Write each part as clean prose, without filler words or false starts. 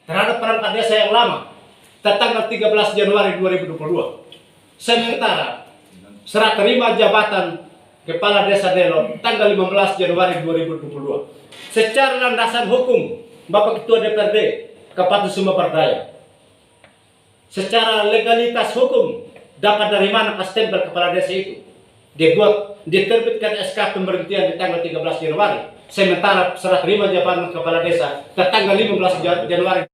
terhadap perangkat desa yang lama tanggal 13 Januari 2022. Sementara serah terima jabatan Kepala Desa Delo tanggal 15 Januari 2022. Secara landasan hukum Bapak Ketua DPRD Kabupaten Sumber Daya. Secara legalitas hukum dapat dari mana stempel kepala desa itu? Diterbitkan SK pemberhentian di tanggal 13 Januari. Sementara serah terima jabatan kepala desa tanggal 15 Januari.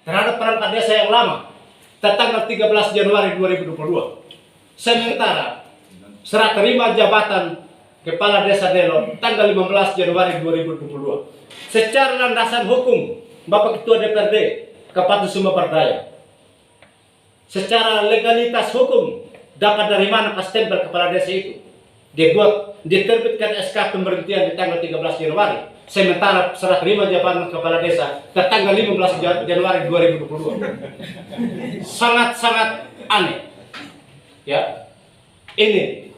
Terhadap perangkat desa yang lama tanggal 13 Januari 2022. Sementara serah terima jabatan Kepala Desa Delo tanggal 15 Januari 2022. Secara landasan hukum Bapak Ketua DPRD Kabupaten Sumber Daya. Secara legalitas hukum dapat dari mana stempel kepala desa itu? Diterbitkan SK pemberhentian di tanggal 13 Januari. Sementara serah terima jabatan kepala desa tanggal 15 Januari 2022. Sangat-sangat aneh. Ya. Ini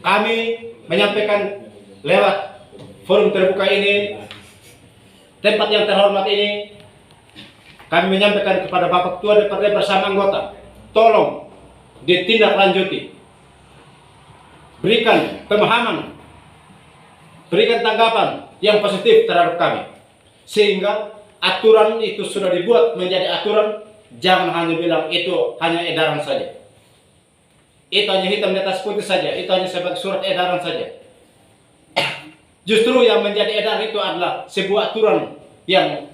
kami menyampaikan lewat forum terbuka ini, tempat yang terhormat ini, kami menyampaikan kepada Bapak Ketua DPRD bersama anggota, tolong ditindaklanjuti, berikan pemahaman, berikan tanggapan yang positif terhadap kami, sehingga aturan itu sudah dibuat menjadi aturan. Jangan hanya bilang itu hanya edaran saja, itu hanya hitam di atas putih saja, itu hanya sebagai surat edaran saja. Justru yang menjadi edaran itu adalah sebuah aturan yang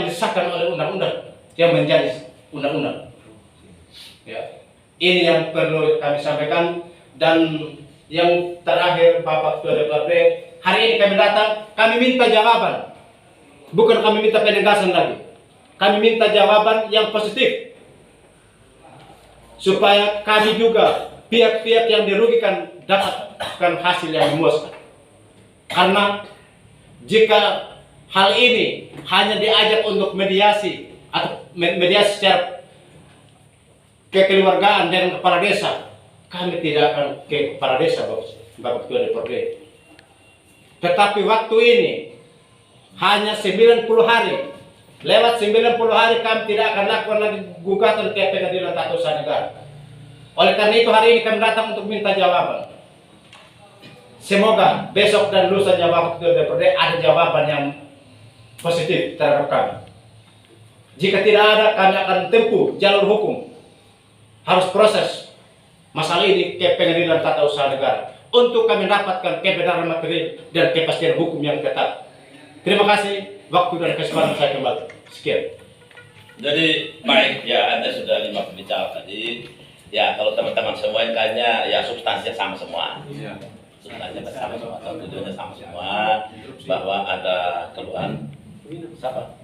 disahkan oleh undang-undang yang menjadi undang-undang. Ya. Ini yang perlu kami sampaikan. Dan yang terakhir, Bapak Ketua DPRD, hari ini kami datang, kami minta jawaban. Bukan kami minta penegasan lagi. Kami minta jawaban yang positif. Supaya kami juga, pihak-pihak yang dirugikan, dapatkan hasil yang memuaskan. Karena jika hal ini hanya diajak untuk mediasi, atau mediasi secara kekeluargaan dengan kepala desa, kami tidak akan ke kepala desa, Bapak Ketua DPRD. Tetapi waktu ini hanya 90 hari. Lewat 90 hari kami tidak akan lakukan lagi gugatan ke Pengadilan Tata Usaha Negara. Oleh karena itu hari ini kami datang untuk minta jawaban. Semoga besok dan lusa Bapak Ketua DPRD ada jawaban yang positif terhadap kami. Jika tidak ada, kami akan tempuh jalur hukum. Harus proses masalah ini ke Pengadilan Tata Usaha Negara untuk kami dapatkan kebenaran material dan kepastian hukum yang ketat. Terima kasih, waktu dan kesempatan saya kembali. Sekian. Jadi baik ya, Anda sudah 5 pembicara tadi. Ya, kalau teman-teman semua yang tanya, ya substansinya sama semua. Substansinya sama semua, atau tujuannya sama semua. Bahwa ada keluhan. Siapa?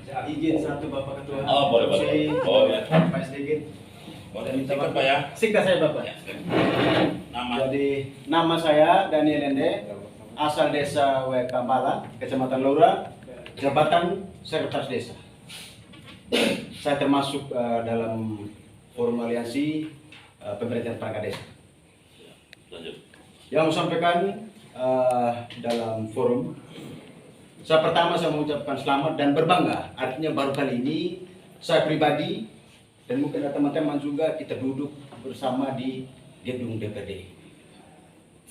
Izin satu Bapak Ketua. Oh, boleh. Pak sedikit. Boleh minta Pak ya? Singkat saya Bapak. Ya, nama. Jadi nama saya Daniel Ende, asal desa Wekambala, Kecamatan Lura, jabatan Sekretaris Desa. Saya termasuk dalam forum aliansi pemerintahan perangkat desa. Lanjut. Yang mau sampaikan dalam forum, pertama saya mengucapkan selamat dan berbangga. Artinya baru kali ini saya pribadi dan mungkin ada teman-teman juga kita duduk bersama di gedung DPRD.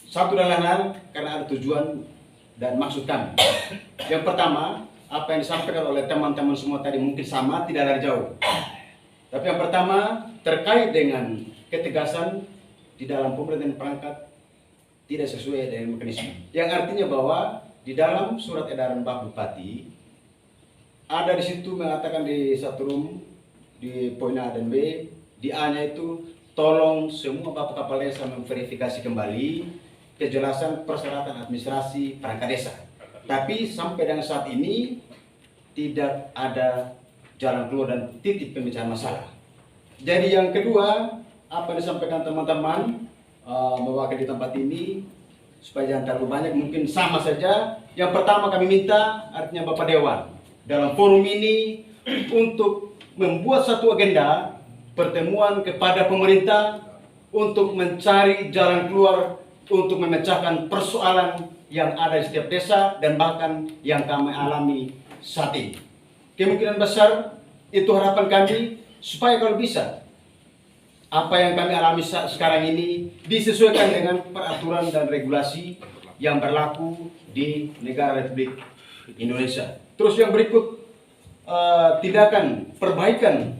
Satu dan lain hal karena ada tujuan dan maksud kami. Yang pertama, apa yang disampaikan oleh teman-teman semua tadi mungkin sama, tidak ada jauh. Tapi yang pertama terkait dengan ketegasan di dalam pemerintahan perangkat tidak sesuai dengan mekanisme. Yang artinya bahwa di dalam surat edaran Pak Bupati ada di situ mengatakan di satu room di poin A dan B, di A-nya itu tolong semua Bapak Kepala Desa memverifikasi kembali kejelasan persyaratan administrasi perangkat desa. Tapi sampai dengan saat ini tidak ada jalan keluar dan titik pemecahan masalah. Jadi yang kedua, apa yang disampaikan teman-teman mewakili tempat ini, supaya jangan terlalu banyak, mungkin sama saja. Yang pertama kami minta artinya Bapak Dewan dalam forum ini untuk membuat satu agenda pertemuan kepada pemerintah untuk mencari jalan keluar untuk memecahkan persoalan yang ada di setiap desa dan bahkan yang kami alami saat ini. Kemungkinan besar itu harapan kami supaya kalau bisa apa yang kami alami sekarang ini disesuaikan dengan peraturan dan regulasi yang berlaku di negara Republik Indonesia. Terus yang berikut, tindakan perbaikan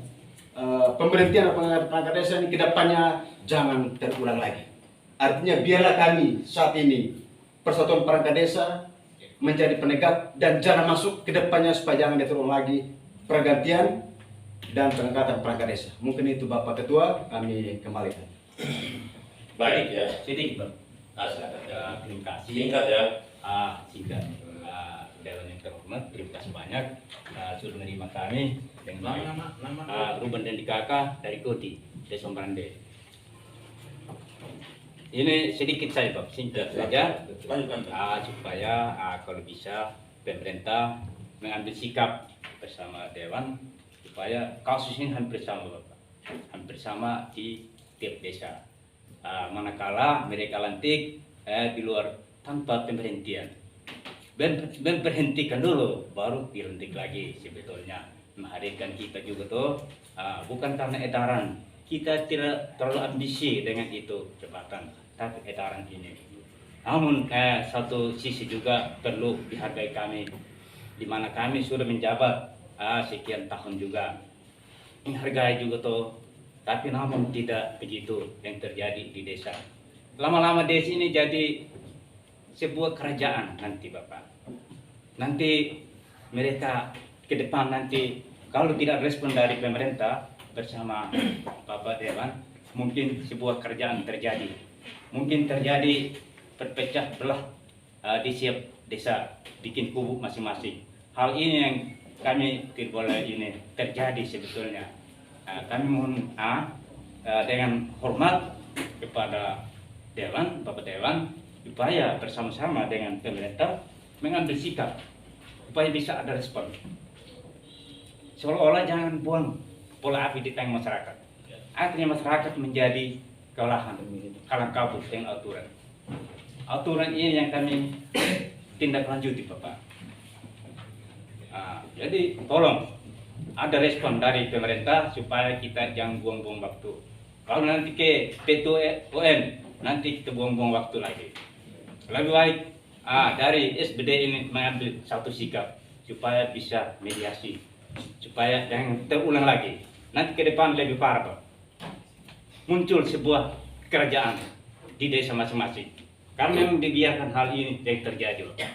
pemberhentian perangkat desa ini kedepannya jangan terulang lagi. Artinya biarlah kami saat ini Persatuan Perangkat Desa menjadi penegak dan jangan masuk kedepannya supaya jangan terulang lagi pergantian dan pengangkatan perangkat desa. Mungkin itu Bapak Ketua, kami kembalikan. Baik ya. Sedikit Bang. Silakan. Terima kasih. Singkat ya. Singkat. Dewan yang terhormat, terima kasih banyak sudah menerima kami dengan baik. Ruben dan Dikaka dari Koti, Desa Ombrande. Ini sedikit saja Bang, singkat saja. Lanjutkan. Supaya kalau bisa pemerintah mengambil sikap bersama Dewan supaya kasus ini hampir sama Bapak, hampir sama di tiap desa. Manakala mereka lantik di luar tanpa pemberhentian, berhentikan dulu baru dilantik lagi. Sebetulnya menghadirkan kita juga tuh bukan karena edaran, kita tidak terlalu ambisi dengan itu jabatan, tapi edaran ini. Namun satu sisi juga perlu dihargai kami, di mana kami sudah menjabat sekian tahun juga, menghargai juga tuh. Tapi namun tidak begitu yang terjadi di desa. Lama-lama desa ini jadi sebuah kerajaan nanti Bapak. Nanti mereka ke depan nanti kalau tidak respon dari pemerintah bersama Bapak Dewan, mungkin sebuah kerajaan terjadi. Mungkin terjadi berpecah belah di setiap desa, bikin kubu masing-masing. Hal ini yang kami tidak boleh ini terjadi sebetulnya. Kami mohon dengan hormat kepada Dewan, Bapak Dewan, supaya bersama-sama dengan pemerintah mengambil sikap supaya bisa ada respon. Seolah-olah jangan buang bola api di tengah masyarakat. Akhirnya masyarakat menjadi kewalahan, kalang kabut dengan aturan. Aturan ini yang kami tindak lanjuti Bapak. Jadi tolong ada respon dari pemerintah supaya kita jangan buang-buang waktu. Kalau nanti ke PTUN nanti kita buang-buang waktu lagi. Lebih baik dari SBD ini mengambil satu sikap supaya bisa mediasi, supaya jangan terulang lagi. Nanti ke depan lebih parah Pak. Muncul sebuah kerajaan di desa masing-masing. Karena memang dibiarkan hal ini yang terjadi Pak.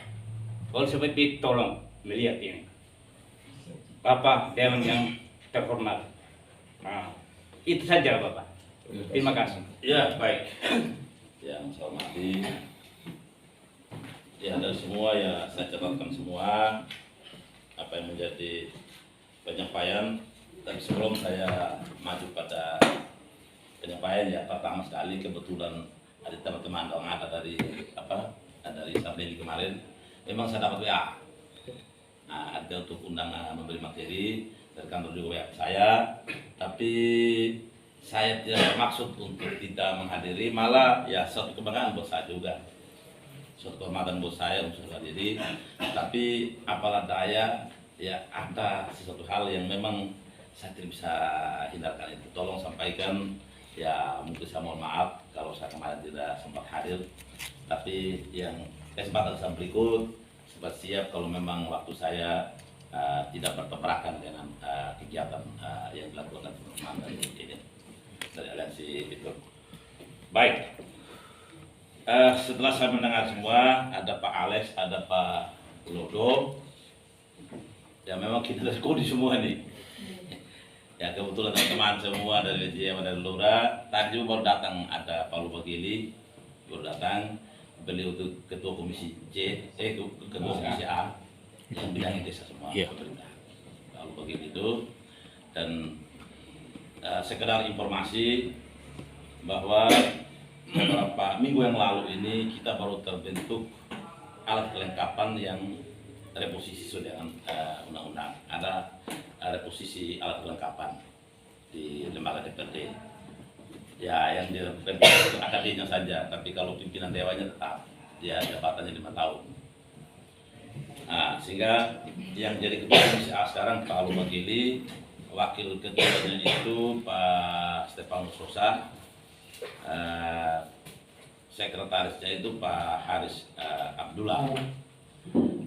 Oleh sebab itu tolong melihat ini. Bapak Dewan yang terhormat. Itu saja Bapak. Terima kasih. Ya, baik. Yang saya hormati, ya dari semua ya saya catatkan semua apa yang menjadi penyampaian. Dan sebelum saya maju pada penyampaian ya, pertama sekali kebetulan ada teman-teman yang ada dari dari Sabeli kemarin, memang saya dapat WA. Ada untuk undangan memberi materi dari kantor juga WA saya, tapi saya tidak bermaksud untuk tidak menghadiri, malah ya suatu kebanggaan buat saya juga, suatu kehormatan buat saya untuk hadir. Tapi apalah daya, ya ada sesuatu hal yang memang saya tidak bisa hindarkan itu. Tolong sampaikan, ya mungkin saya mohon maaf kalau saya kemarin tidak sempat hadir, tapi yang kesempatan saya berikut siap kalau memang waktu saya tidak bertabrakan dengan kegiatan yang dilakukan teman-teman dari aliansi itu. Baik, setelah saya mendengar semua, ada Pak Alex, ada Pak Lodo, ya memang kita dari Kodi semua nih. Ya kebetulan teman-teman semua dari JM dan Lura, tadi juga baru datang ada Pak Lubagili, baru datang. Beliau itu ketua komisi ketua komisi A yang bidangnya desa semua pemerintah. Lalu begitu dan sekedar informasi bahwa beberapa minggu yang lalu ini kita baru terbentuk alat kelengkapan yang reposisi sesuai dengan undang-undang. Ada reposisi alat kelengkapan di lembaga DPRD. Ya, yang direposisi itu akadenya saja, tapi kalau pimpinan dewannya tetap dia jabatannya 5 tahun. Nah, sehingga yang jadi ketua komisi A sekarang Pak Alu Bagili, wakil ketuanya itu Pak Stefanus Sosa, sekretarisnya itu Pak Haris Abdullah,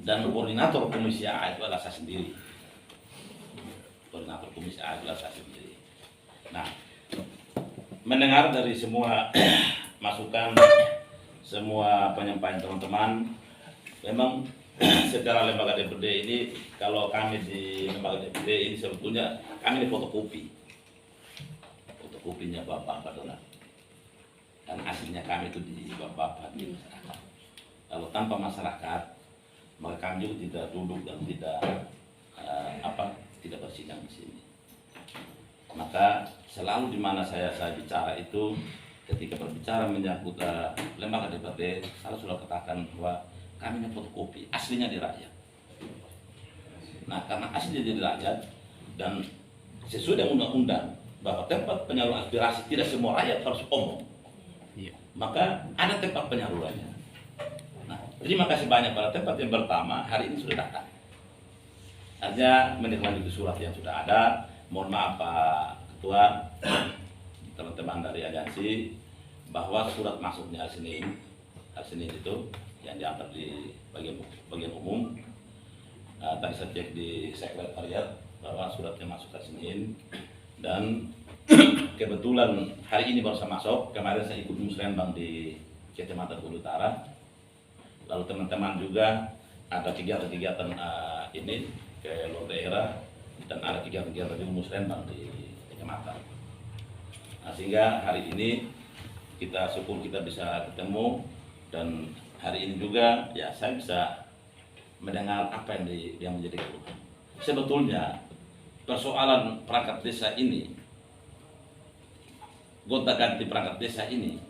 dan koordinator komisi A itu adalah saya sendiri. Koordinator komisi A adalah saya sendiri. Nah, mendengar dari semua masukan, semua penyampaian teman-teman, memang secara lembaga DPRD ini, kalau kami di lembaga DPRD ini sebetulnya kami di fotokopinya bapak-bapak dolar, dan aslinya kami itu di bapak-bapak di masyarakat. Kalau tanpa masyarakat, maka kami juga tidak duduk dan tidak bersidang di sini. Maka selalu di mana saya bicara itu, ketika berbicara menyangkut lembaga DPRD, saya sudah katakan bahwa kami ini fotokopi, aslinya di rakyat. Nah, karena aslinya di rakyat dan sesuai dengan undang-undang bahwa tempat penyaluran aspirasi tidak semua rakyat harus umum, maka ada tempat penyalurannya. Nah, terima kasih banyak pada tempat yang pertama hari ini sudah datang. Artinya menindaklanjuti surat yang sudah ada. Mohon maaf Pak Ketua, teman-teman dari aliansi, bahwa surat masuknya hari Senin itu yang diantar di bagian umum. Tadi saya cek di sekretariat bahwa suratnya masuk hari Senin, dan kebetulan hari ini baru saya masuk. Kemarin saya ikut musrenbang di Kecamatan Bulu Utara. Lalu teman-teman juga ada kegiatan-kegiatan ini ke luar daerah, dan ada kegiatan-kegiatan di musrenbang di kecamatan. Nah, sehingga hari ini kita syukur kita bisa ketemu, dan hari ini juga ya saya bisa mendengar apa yang menjadi keluhan. Sebetulnya persoalan perangkat desa ini, gonta-ganti perangkat desa ini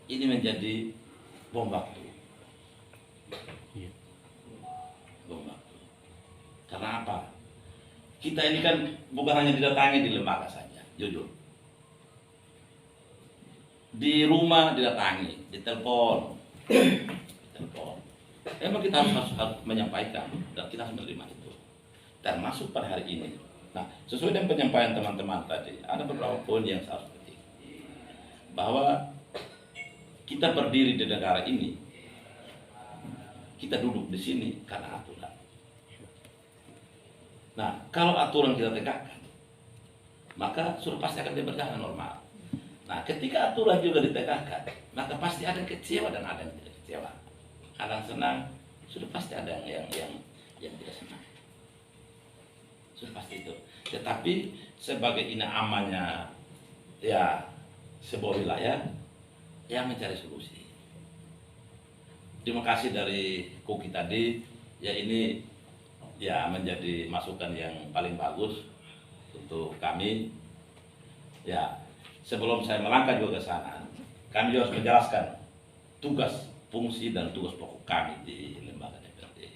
menjadi bom waktu. Bom waktu. Karena apa? Kita ini kan bukan hanya didatangi di lembaga saja, jujur. Di rumah didatangi, ditelepon. Emang kita harus menyampaikan, dan kita harus menerima itu. Dan masuk pada hari ini. Nah, sesuai dengan penyampaian teman-teman tadi, ada beberapa poin yang harus penting. Bahwa kita berdiri di negara ini, kita duduk di sini karena aturan. Nah, kalau aturan kita tegakkan, maka sudah pasti akan berjalan normal. Nah, ketika aturan juga ditegakkan, maka pasti ada yang kecewa dan ada yang tidak kecewa. Ada yang senang, sudah pasti ada yang tidak senang. Sudah pasti itu. Tetapi sebagai ini amannya ya sebuah wilayah yang mencari solusi. Terima kasih dari Koki tadi, ya ini ya menjadi masukan yang paling bagus untuk kami. Ya, sebelum saya melangkah juga ke sana, kami juga harus menjelaskan tugas, fungsi dan tugas pokok kami di lembaga DPRD.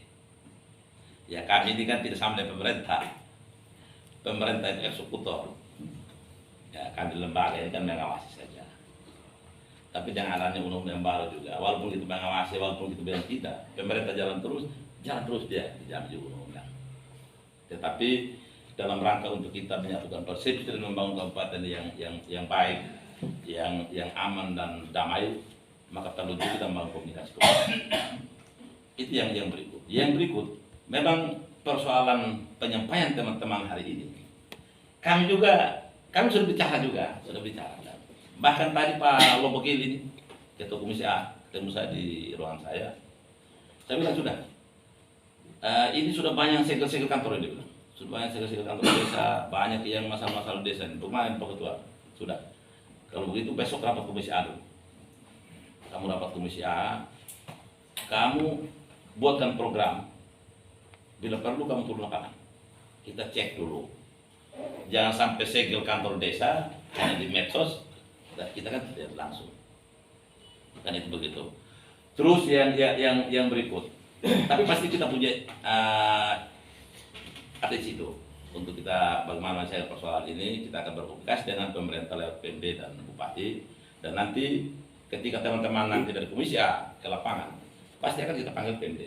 Ya, kami ini kan tidak sama dengan pemerintah. Pemerintah itu eksekutor. Ya, kami lembaga ini kan mengawasi saja. Tapi dengan adanya undang-undang baru juga, walaupun itu mengawasi, walaupun itu bilang tidak, pemerintah jalan terus dia jalan juga undang-undang. Tetapi dalam rangka untuk kita menyatukan persepsi dan membangun kabupaten yang baik, yang aman dan damai, maka perlu juga kita membangun komunikasi. Itu yang berikut. Yang berikut, memang persoalan penyampaian teman-teman hari ini. Kami sudah bicara. Bahkan tadi Pak Lobogil ini, Ketua Komisi A, ketemu saya di ruangan saya bilang sudah. Ini sudah banyak segel-segel kantor ini, sudah banyak segel-segel kantor desa, banyak yang masalah-masalah desa ini. Lumayan Pak Ketua, sudah. Kalau begitu besok rapat Komisi A dulu. Kamu rapat Komisi A, kamu buatkan program. Bila perlu kamu turun lapangan. Kita cek dulu. Jangan sampai segel kantor desa hanya di medsos, dan kita kan tidak langsung. Kan itu begitu. Terus yang berikut, tapi pasti kita punya atensi itu untuk kita bagaimana saya persoalan ini. Kita akan berkomunikasi dengan pemerintah lewat PMD dan Bupati, dan nanti ketika teman-teman nanti dari komisi A ke lapangan pasti akan kita panggil PMD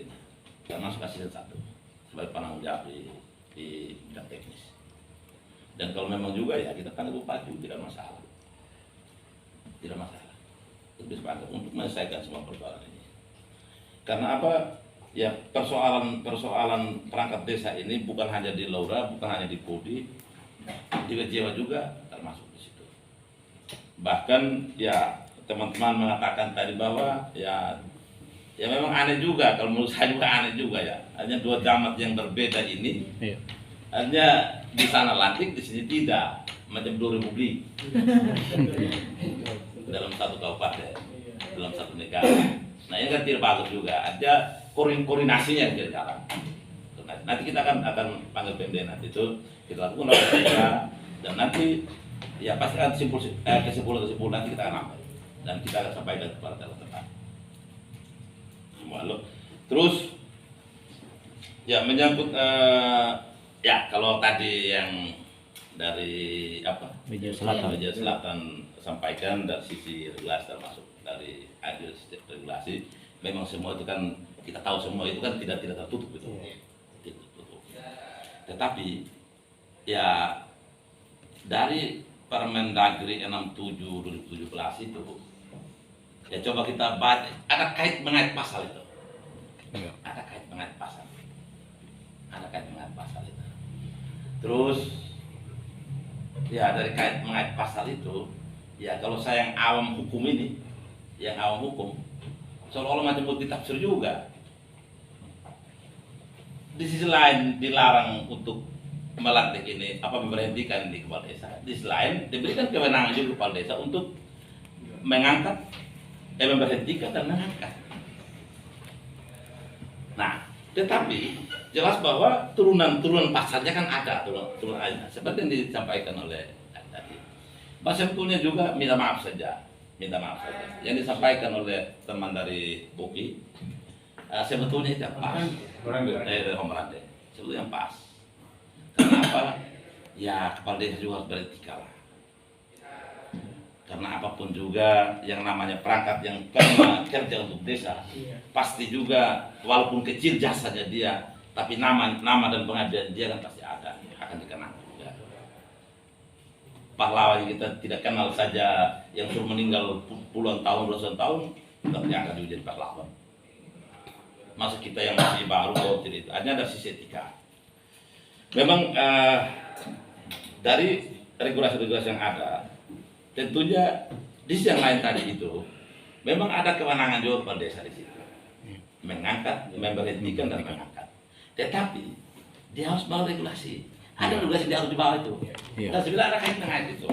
dan masuk asisten 1 sebagai penanggung jawab di bidang teknis. Dan kalau memang juga ya kita panggil Bupati, tidak masalah, tidak masalah untuk menyelesaikan semua persoalan ini. Karena apa? Ya, persoalan perangkat desa ini bukan hanya di Laura, bukan hanya di Kodi, di Jawa juga termasuk di situ. Bahkan ya teman-teman mengatakan tadi bahwa ya memang aneh juga, kalau menurut saya juga aneh juga ya. Hanya 2 camat yang berbeda ini, hanya di sana lantik, di sini tidak, macam 2 republik dalam satu kabupaten, dalam satu negara. Nah ini kan tidak bagus juga, ada koordinasinya yang tidak jalan. Nanti kita akan panggil PMD nanti itu kita lakukan dan nanti ya pasti akan kesimpulan nanti kita akan ambil dan kita akan sampaikan kepada teman-teman semua lo. Terus ya menyangkut ya kalau tadi yang dari apa Media Selatan sampaikan dari sisi regulasi termasuk dari adil regulasi, memang semua itu kan kita tahu semua itu kan tidak tertutup gitu. Tidak tertutup. Tetapi ya dari Permendagri 67 2017 itu ya coba kita baca, ada kait mengait pasal itu. Ada kait mengait pasal. Ada kait mengait pasal itu. Terus ya dari kait mengait pasal itu ya kalau saya yang awam hukum ini, yang awam hukum seolah-olah macam multi tafsir juga. Di sisi lain dilarang untuk melantik ini memberhentikan di kepala desa. Di sisi lain diberikan kewenangan juga kepala desa untuk mengangkat, memberhentikan dan mengangkat. Nah, tetapi jelas bahwa turunan pasalnya kan ada turunan ayat seperti yang disampaikan oleh tadi. Bahasa sebetulnya juga minta maaf saja. Yang disampaikan oleh teman dari Boki sebetulnya itu pas. Om Rande. Sebetulnya pas. Kenapa? Ya kepala desa juga harus beretika lah. Karena apapun juga yang namanya perangkat yang kerja untuk desa, pasti juga walaupun kecil jasanya dia, tapi nama dan pengabdian dia kan pasti ada, akan dikenang juga. Pahlawan yang kita tidak kenal saja yang sudah meninggal puluhan tahun, ratusan tahun, tapi akan juga jadi pahlawan. Masa kita yang masih baru kalau tidak itu, hanya ada sisi etika. Memang dari regulasi-regulasi yang ada, tentunya di sisi yang lain tadi itu, memang ada kewenangan juga kepala desa di situ, mengangkat, memberhentikan dan mengangkat. Tetapi dia harus bawa regulasi. Ada regulasi dia harus dibawa itu. Dan sebenarnya ada kaitan itu.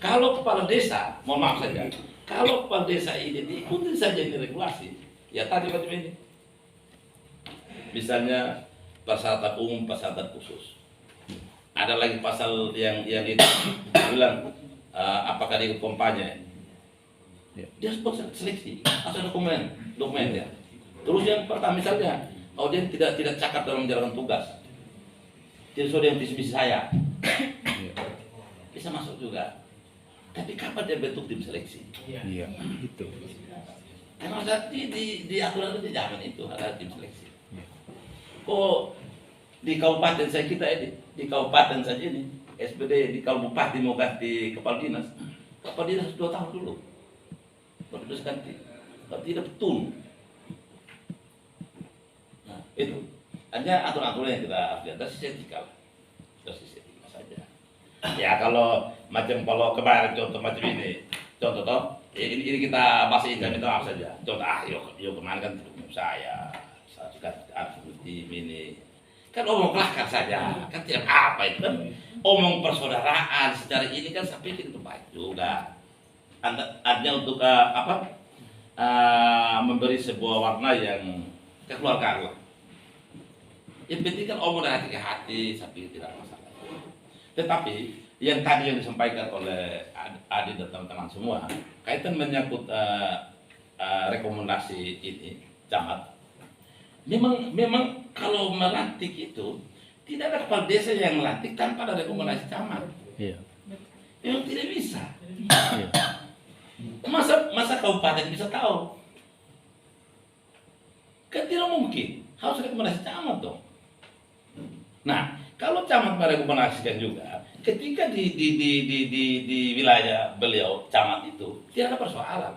Kalau kepala desa, mohon maaf saja, kalau kepala desa ini diikuti saja ini regulasi, ya tadi macam ini. Misalnya persyaratan umum, persyaratan khusus. Ada lagi pasal yang itu bilang apakah dia kampanye. Dia harus buat seleksi, harus ada dokumen ya. Terus yang pertama misalnya, dia tidak cakap dalam menjalankan tugas. Tidak sesuai dengan visi misi saya. Bisa masuk juga. Tapi kapan dia bentuk tim seleksi? Iya, itu. Karena saat di aturan itu dijamin itu ada tim seleksi. Kok di kabupaten saya di kabupaten saja ini SPD di kabupaten mau ganti kepala dinas 2 tahun dulu baru terus ganti. Kalau tidak betul. Nah, itu hanya aturan-aturan yang kita harus lihat dari sisi etika saja. Ya kalau kemarin contoh macam ini, ini kita bahas ini minta maaf saja. Contoh yuk kemarin kan saya suka seperti ini. Kan omong kelakar saja, kan tidak apa itu kan omong persaudaraan secara ini kan sampai itu baik juga. Artinya untuk memberi sebuah warna yang kekeluargaan lah. Yang penting kan omong dari hati ke hati sampai tidak masalah. Tetapi yang tadi yang disampaikan oleh Adi dan teman-teman semua kaitan menyangkut rekomendasi ini camat, memang kalau melantik itu tidak ada kepala desa yang melantik tanpa ada rekomendasi camat. Iya. Memang tidak bisa. Iya. Masa kabupaten bisa tahu? Kan tidak mungkin. Harus rekomendasi camat dong. Nah, kalau camat merekomendasikan juga, ketika di wilayah beliau camat itu tidak ada persoalan.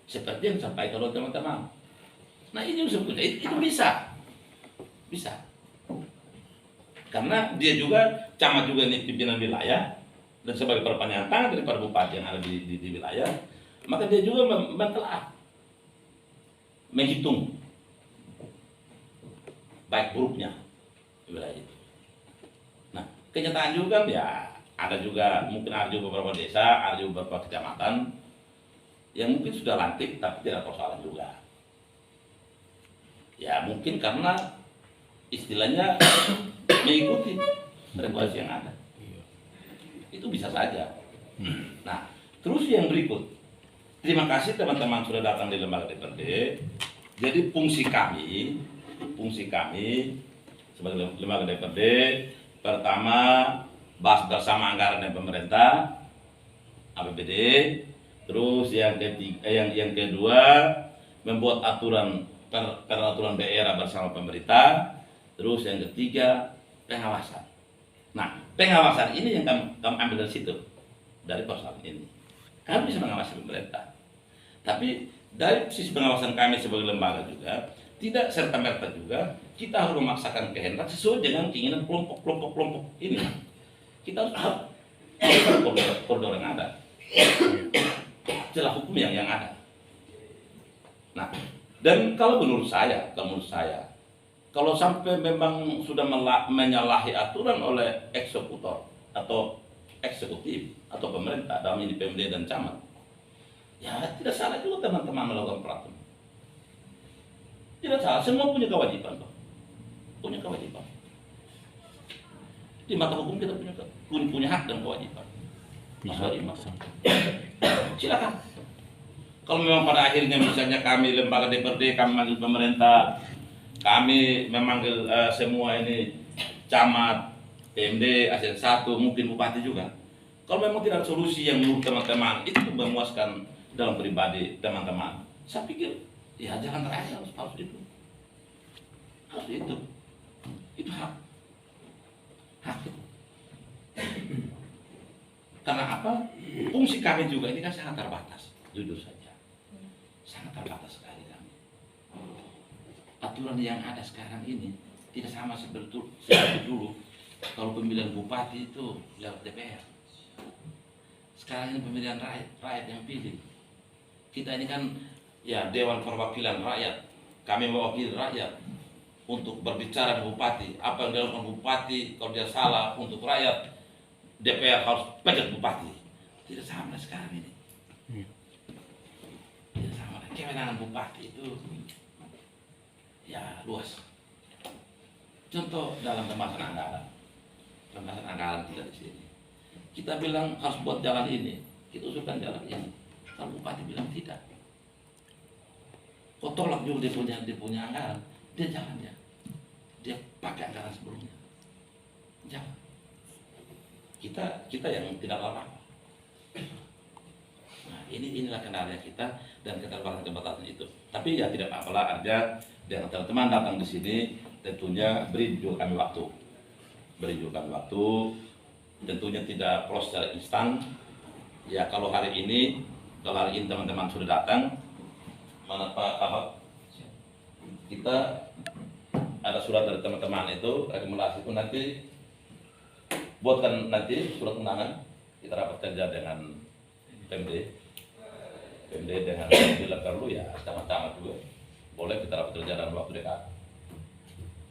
Seperti yang disampaikan oleh teman-teman. Nah, ini sebetulnya itu bisa. Bisa. Karena dia juga camat juga ini pimpinan wilayah dan sebagai perpanjangan tangan daripada bupati yang ada di wilayah, maka dia juga mentelaah, menghitung baik buruknya wilayah itu. Nah, kenyataan juga ya ada juga mungkin ada juga beberapa desa, ada juga beberapa kecamatan yang mungkin sudah lantik tapi tidak persoalan juga. Ya mungkin karena istilahnya mengikuti regulasi yang ada. Itu bisa saja. Nah, terus yang berikut. Terima kasih teman-teman sudah datang di lembaga DPRD. Jadi fungsi kami sebagai lembaga DPRD pertama bahas bersama anggaran dan pemerintah APBD. Terus yang ketiga, yang kedua membuat peraturan daerah bersama pemerintah. Terus yang ketiga pengawasan. Nah, pengawasan ini yang kami ambil dari situ, dari persoalan ini. Kami bisa mengawasi pemerintah, tapi dari sisi pengawasan kami sebagai lembaga juga tidak serta-merta juga kita harus memaksakan kehendak sesuai dengan keinginan kelompok ini. Kita harus koridor yang ada, celah hukum yang ada. Nah, dan kalau menurut saya, kalau sampai memang sudah menyalahi aturan oleh eksekutor atau eksekutif atau pemerintah dalam ini PMD dan camat, ya tidak salah juga teman-teman melakukan peraturan. Tidak salah, semua punya kewajiban, Pak. Punya kewajiban. Di mata hukum kita punya hak dan kewajiban. Silakan. Kalau memang pada akhirnya misalnya kami lembaga DPRD kami manggil pemerintah, kami memanggil semua ini camat, PMD, ASN 1, mungkin bupati juga. Kalau memang tidak ada solusi yang menurut teman-teman itu memuaskan dalam pribadi teman-teman, saya pikir ya jalan terakhir harus itu. Harus itu. Itu hak. Hak itu. Karena apa? Fungsi kami juga ini kan sangat terbatas, jujur saja. Sangat terbatas sekali kami. Aturan yang ada sekarang ini tidak sama seperti dulu. Kalau pemilihan bupati itu lewat DPR. Sekarang ini pemilihan rakyat yang pilih. Kita ini kan ya Dewan Perwakilan Rakyat. Kami mewakili rakyat untuk berbicara di bupati. Apa yang dilakukan bupati kalau dia salah untuk rakyat, DPR harus pecat bupati. Tidak sama sekarang ini. Tidak sama. Kewenangan bupati itu ya luas. Contoh dalam pembahasan anggaran tidak di sini. Kita bilang harus buat jalan ini, kita usulkan jalan ini. Kalau bupati bilang tidak, kok tolak juga dia punya anggaran, dia jalannya, dia pakai anggaran sebelumnya, jangan. Kita yang tidak apa-apa. Nah inilah kendala kita dan keterbatasan itu. Tapi ya tidak apa-apa lah, artinya dan teman-teman datang di sini tentunya beri juga kami waktu, tentunya tidak proses secara instan. Ya kalau hari ini teman-teman sudah datang, mana Pak Ahok, kita ada surat dari teman-teman itu, rekomendasi itu nanti buatkan nanti surat undangan, kita rapat kerja dengan PMD dengan bila perlu ya camat-camat juga boleh kita rapat kerja dalam waktu dekat.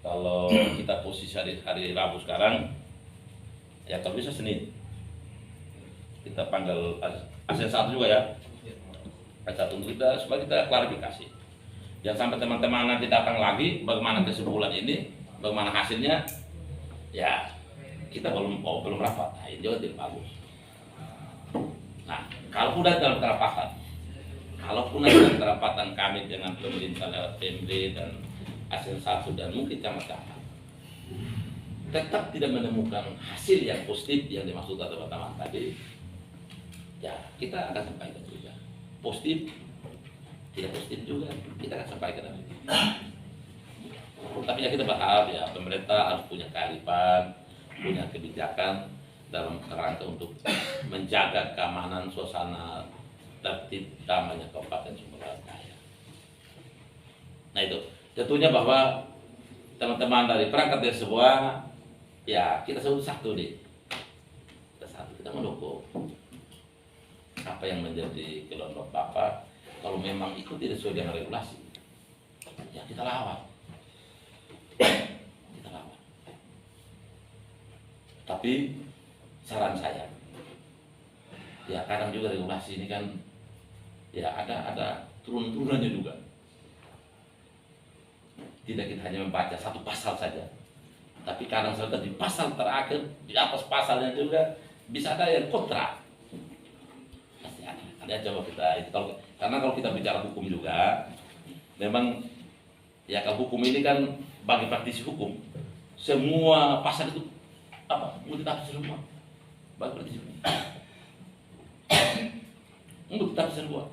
Kalau kita posisi hari Rabu sekarang, ya kalau bisa Senin kita panggil ASN 1 juga ya, ASN 1 untuk kita supaya kita klarifikasi. Jangan sampai teman-teman nanti datang lagi bagaimana kesimpulan ini, bagaimana hasilnya, ya kita belum rapat. Nah, ini juga tidak bagus. Nah, kalau udah dalam kerapatan, kalaupun ada kerapatan kami dengan pemerintah lewat PMD dan ASN 1 dan mungkin camat-camat, tetap tidak menemukan hasil yang positif yang dimaksud teman-teman tadi, ya kita akan sampaikan juga. Positif, tidak positif juga, kita akan sampaikan. Tapi ya kita berharap ya pemerintah harus punya kearifan, punya kebijakan dalam kerangka untuk menjaga keamanan suasana tertib damainya Kabupaten Sumbawa Jaya. Nah itu tentunya bahwa teman-teman dari perangkat desa semua, ya kita selalu satu nih. Kita mendukung apa yang menjadi kelompok Bapak. Kalau memang itu tidak sesuai dengan regulasi, ya kita lawan. Kita lawan. Tapi saran saya, ya kadang juga regulasi ini kan, ya ada turun-turunannya juga. Tidak kita hanya membaca satu pasal saja, tapi kadang sudah di pasal terakhir, di atas pasalnya juga bisa ada yang kontra. Pasti ada. Ada coba kita itu karena kalau kita bicara hukum juga, memang ya kalau hukum ini kan bagi praktisi hukum, semua pasal itu apa multitafsir semua. Bagi praktisi hukum, multitafsir semua.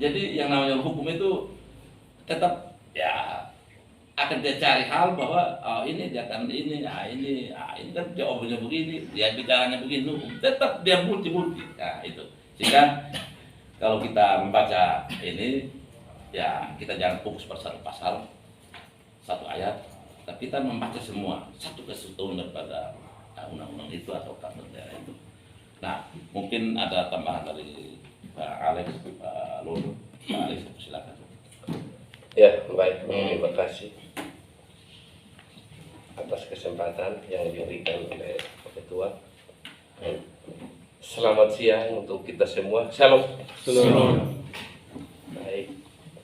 Jadi yang namanya hukum itu tetap ya akan dia cari hal bahwa oh, ini dia akan ini kan jawabannya begini, dia bicaranya begini, tetap dia multi. Nah itu sehingga kalau kita membaca ini ya kita jangan fokus pada satu pasal, satu ayat, tapi kita membaca semua satu keseluruhan daripada undang-undang itu atau peraturan daerah itu. Nah mungkin ada tambahan dari Pak Alex, Pak Lulu. Pak Alex silakan. Ya, baik. Terima kasih atas kesempatan yang diberikan oleh Pak Ketua. Selamat siang untuk kita semua. Shalom. Baik,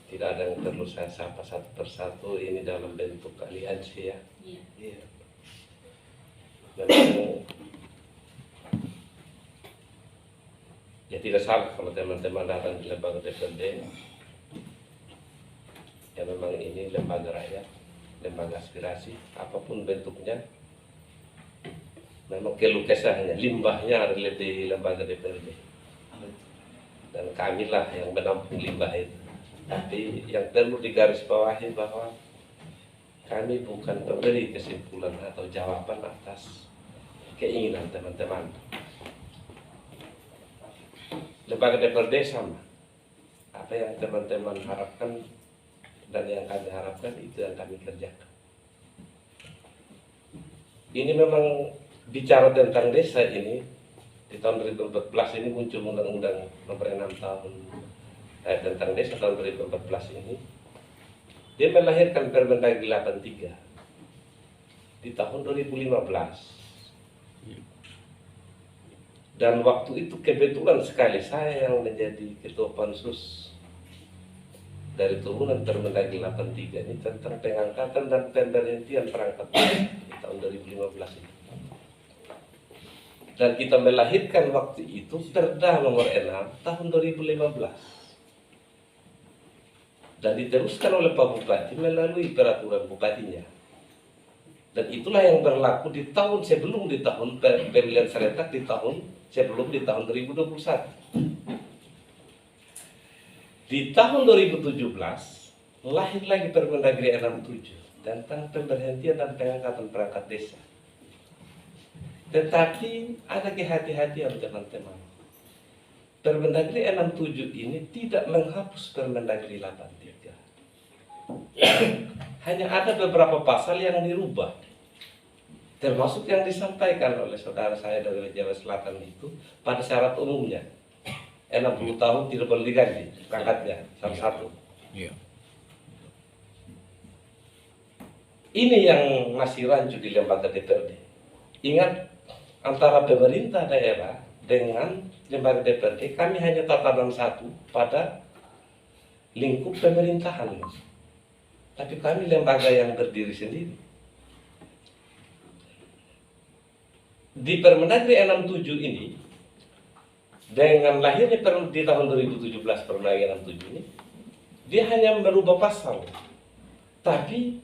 tidak ada yang perlu saya sapa satu persatu. Ini dalam bentuk aliansi ya. Iya. Memang ya tidak salah kalau teman-teman datang di lembaga DPRD. Ya memang ini lembaga rakyat, lembaga aspirasi, apapun bentuknya. Memang keluh kesahnya, limbahnya ada di lembaga DPRD. Dan kamilah yang menampung limbah itu. Tapi yang perlu digarisbawahi bahwa kami bukan pemberi kesimpulan atau jawaban atas keinginan teman-teman. Lembaga DPRD sama. Apa yang teman-teman harapkan dan yang kami harapkan itu yang kami kerjakan. Ini memang bicara tentang desa ini di tahun 2014 ini muncul undang-undang nomor 6 tahun tentang desa tahun 2014 ini. Dia melahirkan Permendagri 83 di tahun 2015. Dan waktu itu kebetulan sekali saya yang menjadi ketua pansus dari turunan Permendagri 83 ini tentang pengangkatan dan pemberhentian perangkat di tahun 2015 itu. Dan kita melahirkan waktu itu Perda nomor 6 tahun 2015. Dan diteruskan oleh Pak Bupati melalui peraturan bupatinya. Dan itulah yang berlaku di tahun sebelum di tahun pemilihan serentak di tahun sebelum di tahun 2021. Di tahun 2017 lahir lagi Permendagri 67 tentang pemberhentian dan pengangkatan perangkat desa. Tetapi ada kehati-hatian teman-teman. Permendagri 67 ini tidak menghapus Permendagri 83. Hanya ada beberapa pasal yang dirubah. Termasuk yang disampaikan oleh saudara saya dari Jawa Selatan itu pada syarat umumnya. 60 tahun tidak boleh diganti perangkatnya satu-satu. Iya. Ini yang masih rancu di lembaga DPRD. Ingat, antara pemerintah daerah dengan lembaga DPRD kami hanya tatanan satu pada lingkup pemerintahan. Tapi kami lembaga yang berdiri sendiri. Di Permendagri 67 ini dengan lahirnya di tahun 2017 Permendagan 67 ini, dia hanya merubah pasal, tapi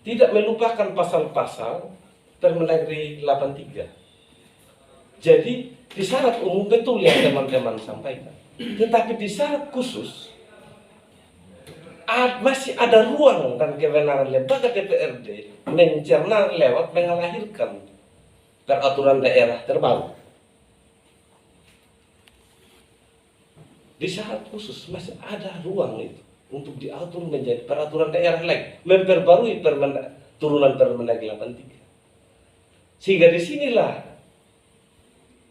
tidak melupakan pasal-pasal Permendagri 83. Jadi di syarat umum betul yang teman-teman sampaikan, tetapi di syarat khusus masih ada ruang dan kewenangan lembaga DPRD mencerna lewat mengalahirkan peraturan daerah terbaru. Di syarat khusus masih ada ruang itu untuk diatur menjadi peraturan daerah lagi, memperbarui turunan Permendagri 83. Sehingga disinilah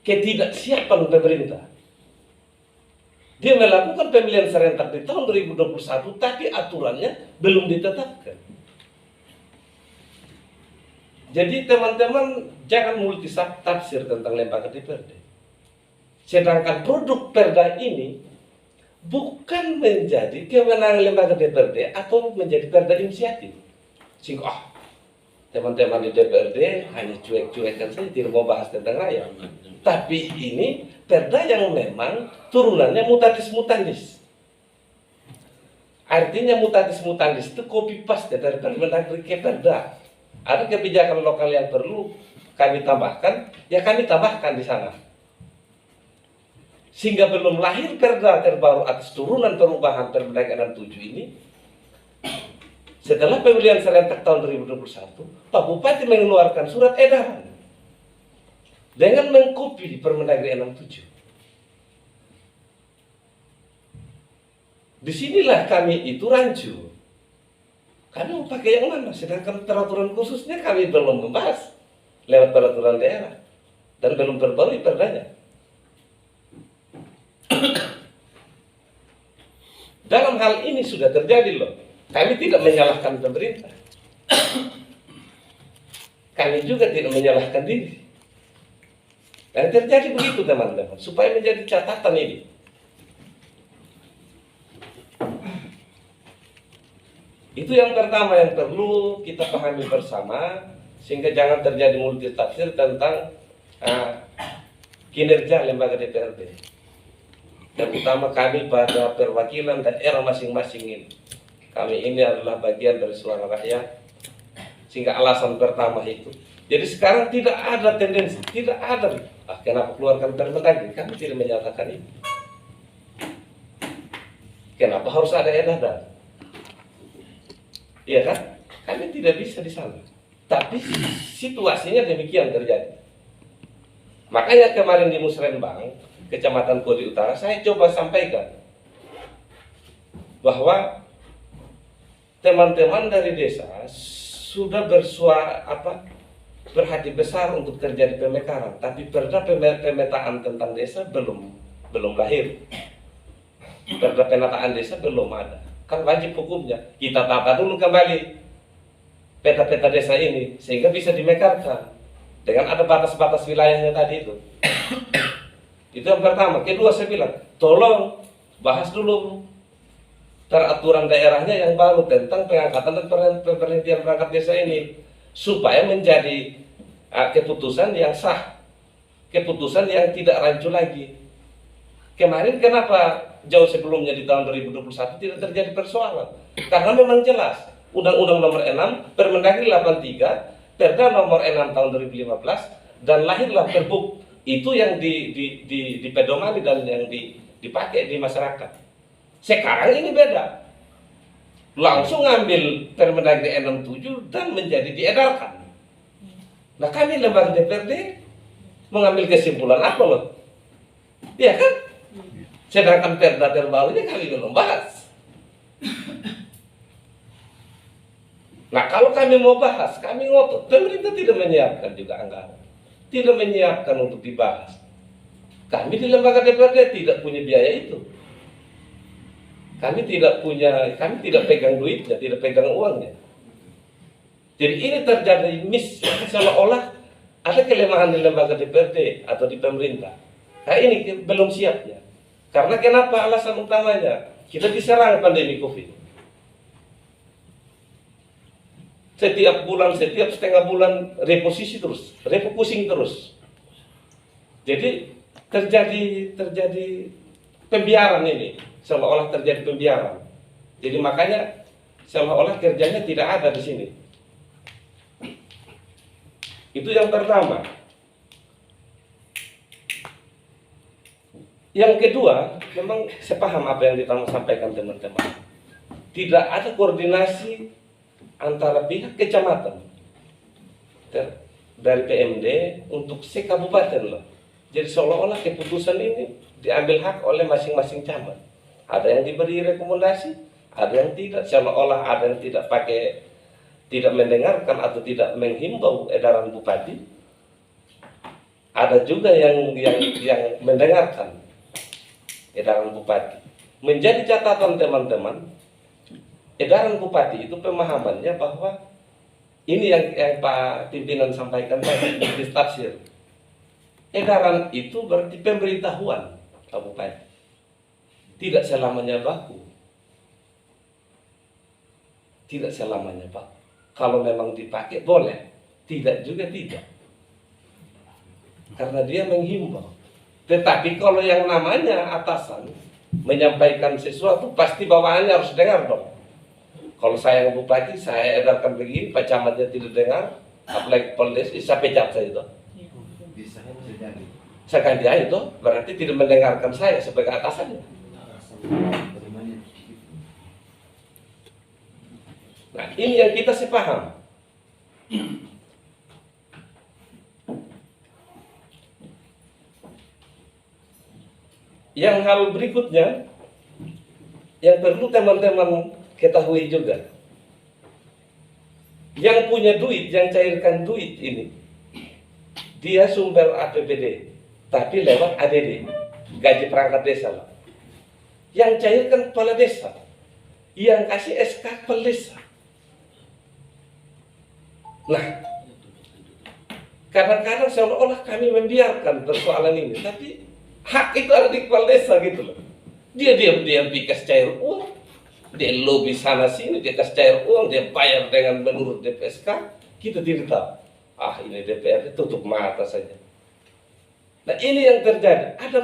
ketidaksiapan pemerintah. Dia melakukan pemilihan serentak di tahun 2021, tapi aturannya belum ditetapkan. Jadi teman-teman jangan multitafsir tentang lembaga DPRD. Sedangkan produk perda ini bukan menjadi kewenangan lembaga DPRD atau menjadi perda inisiatif. Sehingga teman-teman di DPRD hanya cuek-cuekkan saja, tidak mau bahas tentang rakyat. Tapi ini perda yang memang turunannya mutatis mutandis. Artinya mutatis mutandis itu copy paste dari Permendagri ke perda. Ada kebijakan lokal yang perlu kami tambahkan, ya kami tambahkan di sana. Sehingga belum lahir perda terbaru atas turunan perubahan Permendagan 7 ini. Setelah pemilihan serentak tahun 2021, Pak Bupati mengeluarkan surat edaran dengan mengkopi Permendagri 67. Disinilah kami itu rancu. Kami mau pakai yang mana? Sedangkan peraturan khususnya kami belum membahas lewat peraturan daerah dan belum terbarui perdanya. Dalam hal ini sudah terjadi loh. Kami tidak menyalahkan pemerintah. Kami juga tidak menyalahkan diri. Dan terjadi begitu teman-teman. Supaya menjadi catatan ini. Itu yang pertama yang perlu kita pahami bersama. Sehingga jangan terjadi multitafsir tentang kinerja lembaga DPRD. Dan utama kami pada perwakilan daerah masing-masing ini. Kami ini adalah bagian dari suara rakyat. Sehingga alasan pertama itu. Jadi sekarang tidak ada tendensi, tidak ada. Kenapa keluarkan Permendagri? Kami tidak menyatakan itu. Kenapa harus ada edaran? Iya kan? Kami tidak bisa di sana. Tapi situasinya demikian terjadi. Makanya kemarin di Musrembang, Kecamatan Kodi Utara, saya coba sampaikan bahwa teman-teman dari desa sudah berhati besar untuk terjadi pemekaran, tapi perda pemetaan tentang desa belum lahir. Perda penataan desa belum ada. Kan wajib hukumnya kita tata dulu kembali peta-peta desa ini sehingga bisa dimekarkan dengan ada batas-batas wilayahnya tadi itu. Itu yang pertama. Kedua saya bilang, tolong bahas dulu peraturan daerahnya yang baru tentang pengangkatan dan pemberhentian perangkat desa ini supaya menjadi keputusan yang sah, keputusan yang tidak rancu lagi. Kemarin kenapa jauh sebelumnya di tahun 2021 tidak terjadi persoalan? Karena memang jelas Undang-Undang Nomor 6, Permendagri 83, Perda Nomor 6 tahun 2015 dan lahirlah Perbuk itu yang dipedomani dan yang dipakai di masyarakat. Sekarang ini beda. Langsung ngambil Permendagri 67 dan menjadi diedarkan. Nah kami lembaga DPRD mengambil kesimpulan apa loh? Iya kan? Sedangkan perda terbarunya kami belum bahas. Nah kalau kami mau bahas, kami ngotot. Pemerintah tidak menyiapkan juga anggaran. Tidak menyiapkan untuk dibahas. Kami di lembaga DPRD tidak punya biaya itu. Kami tidak pegang duitnya, tidak pegang uangnya. Jadi ini terjadi seolah-olah ada kelemahan di lembaga DPRD atau di pemerintah. Nah ini belum siapnya. Karena kenapa alasan utamanya? Kita diserang pandemi COVID. Setiap bulan, setiap setengah bulan refocusing terus. Jadi terjadi pembiaran ini, seolah-olah terjadi pembiaran. Jadi makanya seolah-olah kerjanya tidak ada di sini. Itu yang pertama. Yang kedua, memang saya paham apa yang disampaikan teman-teman. Tidak ada koordinasi antara pihak kecamatan dari PMD untuk se-kabupaten loh. Jadi seolah-olah keputusan ini diambil hak oleh masing-masing camat. Ada yang diberi rekomendasi, ada yang tidak. Seolah-olah ada yang tidak mendengarkan atau tidak menghimbau edaran bupati. Ada juga yang mendengarkan edaran bupati. Menjadi catatan teman-teman, edaran bupati itu pemahamannya bahwa ini yang Pak pimpinan sampaikan tadi, tafsir. Edaran itu berarti pemberitahuan Pak Bupati. Tidak selamanya baku. Tidak selamanya baku. Kalau memang dipakai boleh, tidak juga tidak. Karena dia menghimbau. Tetapi kalau yang namanya atasan menyampaikan sesuatu, pasti bawaannya harus dengar dong. Kalau saya yang bupati, saya edarkan begini, Pak Camatnya tidak dengar, apalagi poldes, saya pecat saya itu. Saya ganti aja itu, berarti tidak mendengarkan saya sebagai atasannya. Nah, ini yang kita sepaham. Yang hal berikutnya yang perlu teman-teman ketahui juga, yang punya duit, yang cairkan duit ini, dia sumber APBD, tapi lewat ADD, gaji perangkat desa lah. Yang cairkan kepala desa, yang kasih SK kepala desa. Nah, kadang-kadang seolah-olah kami membiarkan persoalan ini, tapi hak itu ada di kepala desa gitu loh. Dia diam-diam kasih cair uang, dia lobby sana sini, dia kasih cair uang, dia bayar dengan menurut DPSK, kita tidak tahu. Ah, ini DPRD tutup mata saja. Nah, ini yang terjadi. Ada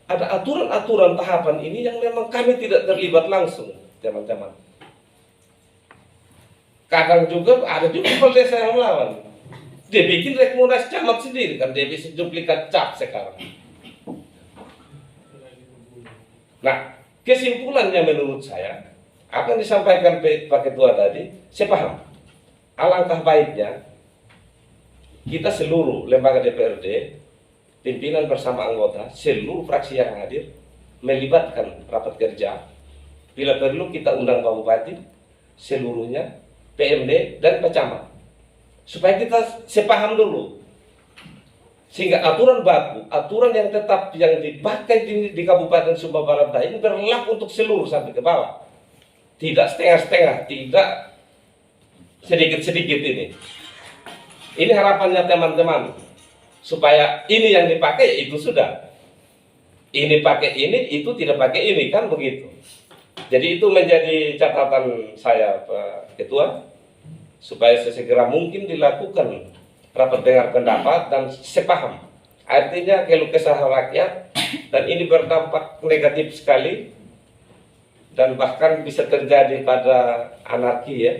aturan-aturan tahapan ini yang memang kami tidak terlibat langsung, teman-teman. Kadang juga ada juga kepala desa yang melawan. Dia bikin rekomendasi camat sendiri kan, dia bisa duplikat cap sekarang. Nah, kesimpulannya menurut saya, apa yang disampaikan Pak Ketua tadi, saya paham. Alangkah baiknya kita seluruh lembaga DPRD, pimpinan bersama anggota, seluruh fraksi yang hadir, melibatkan rapat kerja. Bila perlu kita undang Pak Bupati, seluruhnya, PMD, dan Pak Camat. Supaya kita sepaham dulu. Sehingga aturan baku, aturan yang tetap yang dipakai di Kabupaten Sumba Barat Daya ini berlaku untuk seluruh sampai ke bawah. Tidak setengah-setengah, tidak sedikit-sedikit ini. Ini harapannya teman-teman. Supaya ini yang dipakai itu sudah. Ini pakai ini, itu tidak pakai ini, kan begitu. Jadi itu menjadi catatan saya Pak Ketua. Supaya sesegera mungkin dilakukan rapat dengar pendapat dan sepaham. Artinya keluh kesah rakyat, dan ini berdampak negatif sekali dan bahkan bisa terjadi pada anarki ya.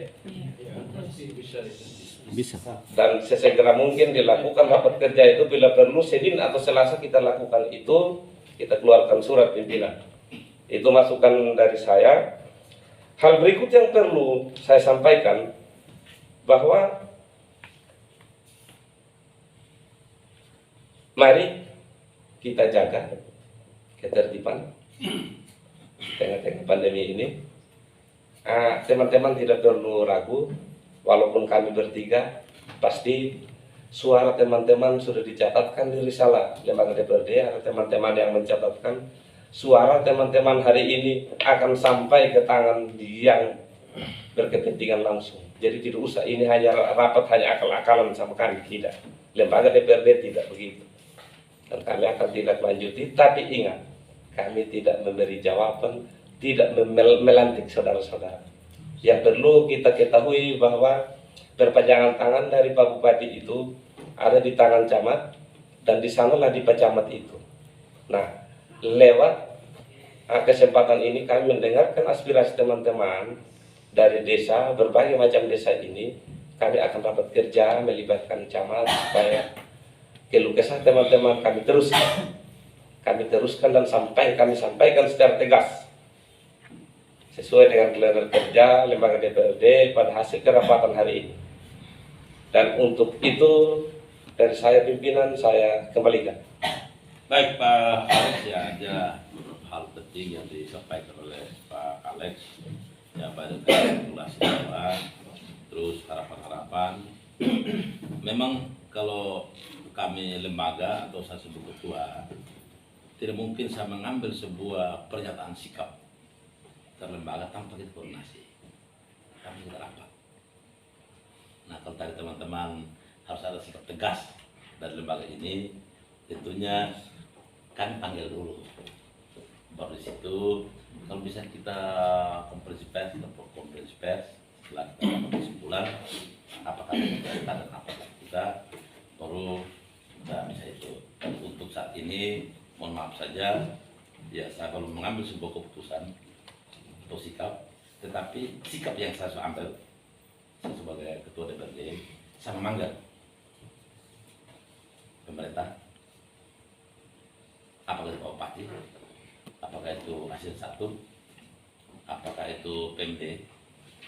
Bisa. Dan sesegera mungkin dilakukan rapat kerja itu, bila perlu Senin atau Selasa kita lakukan itu, kita keluarkan surat pimpinan. Itu masukan dari saya. Hal berikut yang perlu saya sampaikan, bahwa mari kita jaga ketertiban tengah-tengah pandemi ini. Teman-teman tidak perlu ragu, walaupun kami bertiga, pasti suara teman-teman sudah dicatatkan di risalah lembaga DPRD. Ada teman-teman yang mencatatkan suara teman-teman hari ini akan sampai ke tangan yang berkepentingan langsung. Jadi tidak usah ini hanya rapat, hanya akal-akalan sama kami, tidak. Lembaga DPRD tidak begitu. Dan kami akan tidak lanjuti, tapi ingat, kami tidak memberi jawaban, tidak melantik saudara-saudara. Yang perlu kita ketahui bahwa perpanjangan tangan dari Pak Bupati itu ada di tangan camat, dan di sanalah di Pecamat itu. Nah, lewat kesempatan ini kami mendengarkan aspirasi teman-teman dari desa, berbagai macam desa ini. Kami akan rapat kerja melibatkan camat supaya keluh kesah teman-teman kami teruskan dan kami sampaikan secara tegas sesuai dengan kelengkapan kerja lembaga DPRD pada hasil kerapatan hari ini. Dan untuk itu dari saya pimpinan saya kembalikan. Baik Pak Alex, ya ada hal penting yang disampaikan oleh Pak Alex ya pada regulasi terus harapan-harapan. Memang kalau kami lembaga atau saya sebagai ketua tidak mungkin saya mengambil sebuah pernyataan sikap terlembaga tanpa kita koordinasi, tanpa kita rapat. Nah kalau tadi teman-teman harus ada sikap tegas dari lembaga ini, tentunya kami panggil dulu. Baru di situ kalau bisa kita konferensi pers setelah kita dapat kesimpulan apakah kita dan apakah kita, baru kita bisa itu. Dan untuk saat ini mohon maaf saja ya, saya belum mengambil sebuah keputusan atau sikap, tetapi sikap yang saya ambil saya sebagai ketua DPRD, saya memanggil pemerintah, apakah itu Pak Bupati, apakah itu hasil satu, apakah itu PMD,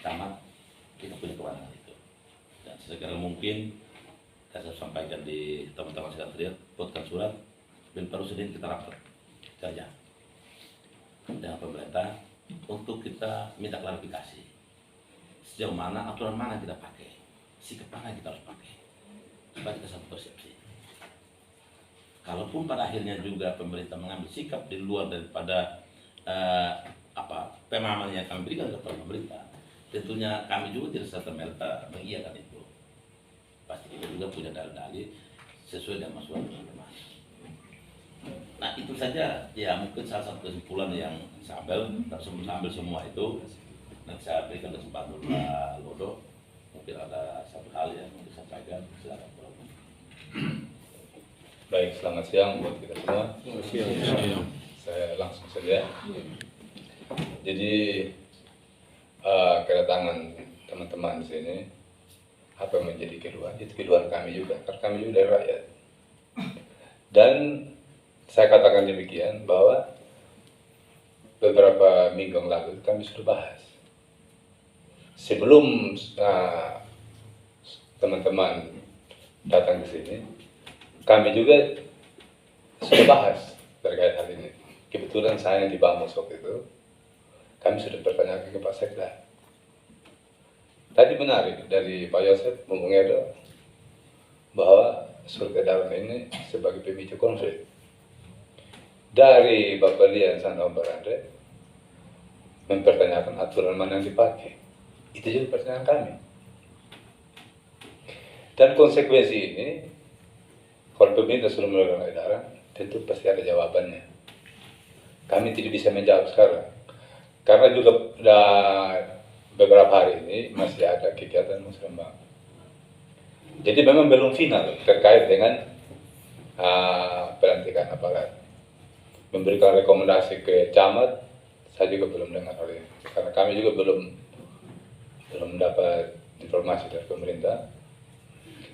camat, kita punya kewenangan itu. Dan segera mungkin saya sampaikan di teman-teman sekretariat, buatkan surat dan baru sedang kita rapat kerja dengan pemerintah untuk kita minta klarifikasi sejauh mana aturan mana kita pakai, sikap mana kita harus pakai supaya kita satu persepsi. Kalaupun pada akhirnya juga pemerintah mengambil sikap di luar daripada pemahaman yang kami berikan kepada pemerintah, tentunya kami juga tidak serta-merta mengiyakan itu. Pasti kita juga punya dalil-dalil sesuai dengan masukan teman-teman. Nah itu saja ya, mungkin salah satu kesimpulan yang saya ambil semua itu, dan saya berikan kesempatan Pak Lodo, mungkin ada satu hal yang mau disampaikan, silakan Pak Lodo. Baik, selamat siang buat kita semua. Saya langsung saja. Jadi kedatangan teman-teman di sini apa yang menjadi keluhan? Itu keluhan kami juga, karena kami juga dari rakyat. Dan saya katakan demikian bahwa beberapa minggu yang lalu kami sudah bahas. Sebelum teman-teman datang ke sini, kami juga sudah bahas terkait hal ini. Kebetulan saya di Bamus waktu itu, kami sudah bertanya ke Pak Sekda. Tadi menarik dari Pak Yosef Mumungero bahwa surat edaran ini sebagai pemicu konflik. Dari Bapak Lian Sandang Barandre mempertanyakan aturan mana yang dipakai. Itu juga pertanyaan kami. Dan konsekuensi ini, kalau pemerintah sudah melakukan edaran, tentu pasti ada jawabannya. Kami tidak bisa menjawab sekarang. Karena juga beberapa hari ini masih ada kegiatan musrembang. Jadi memang belum final terkait dengan pelantikan aparat. Memberikan rekomendasi ke camat, saya juga belum dengar hal ini. Karena kami juga belum mendapat informasi dari pemerintah.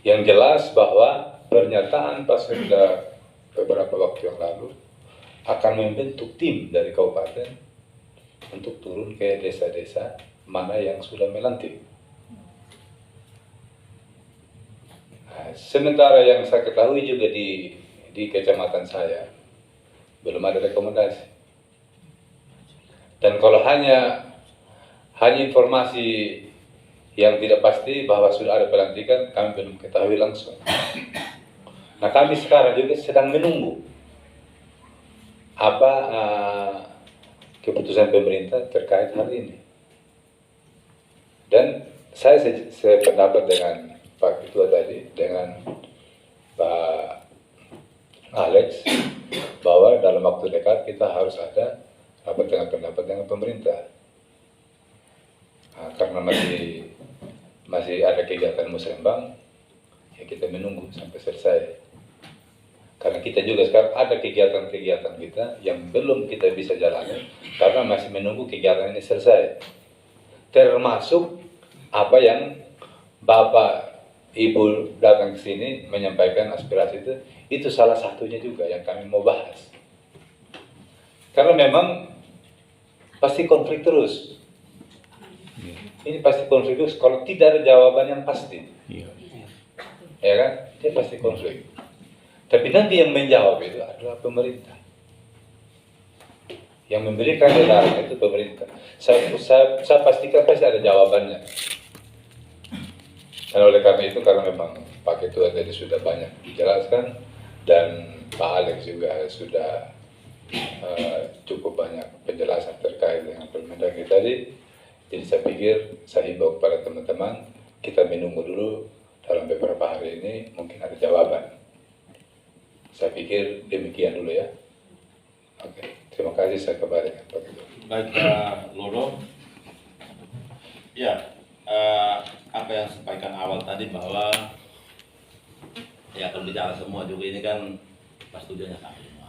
Yang jelas bahwa pernyataan Pak Sekda beberapa waktu yang lalu akan membentuk tim dari kabupaten untuk turun ke desa-desa mana yang sudah melantik. Nah, sementara yang saya ketahui juga di kecamatan saya belum ada rekomendasi. Dan kalau hanya informasi yang tidak pasti bahwa sudah ada pelantikan, kami belum ketahui langsung. Nah kami sekarang juga sedang menunggu apa keputusan pemerintah terkait hal ini. Dan saya sependapat dengan Pak Ketua tadi, dengan Pak Alex, bahwa dalam waktu dekat kita harus ada rapat dengan pendapat dengan pemerintah. Nah, karena masih ada kegiatan musrembang, ya kita menunggu sampai selesai. Karena kita juga sekarang ada kegiatan-kegiatan kita yang belum kita bisa jalani karena masih menunggu kegiatan ini selesai. Termasuk apa yang Bapak Ibu datang ke sini menyampaikan aspirasi itu salah satunya juga yang kami mau bahas. Karena memang pasti konflik terus. Ini pasti konflik terus kalau tidak ada jawaban yang pasti. Ya kan? Dia pasti konflik. Tapi nanti yang menjawab itu adalah pemerintah. Yang memberikan edaran itu pemerintah. Saya pastikan pasti ada jawabannya. Dan oleh karena itu, karena memang Pak Ketua tadi sudah banyak dijelaskan dan Pak Alex juga sudah cukup banyak penjelasan terkait dengan Permendagri tadi. Jadi saya pikir, saya himbau kepada teman-teman, kita menunggu dulu dalam beberapa hari ini mungkin ada jawaban. Saya pikir demikian dulu ya. Oke, terima kasih, saya kembalikan Pak Ketua. Baik, Pak Loro. Ya, apa yang sampaikan awal tadi bahwa ya kalau bicara semua juga ini kan pas tujuannya sama semua.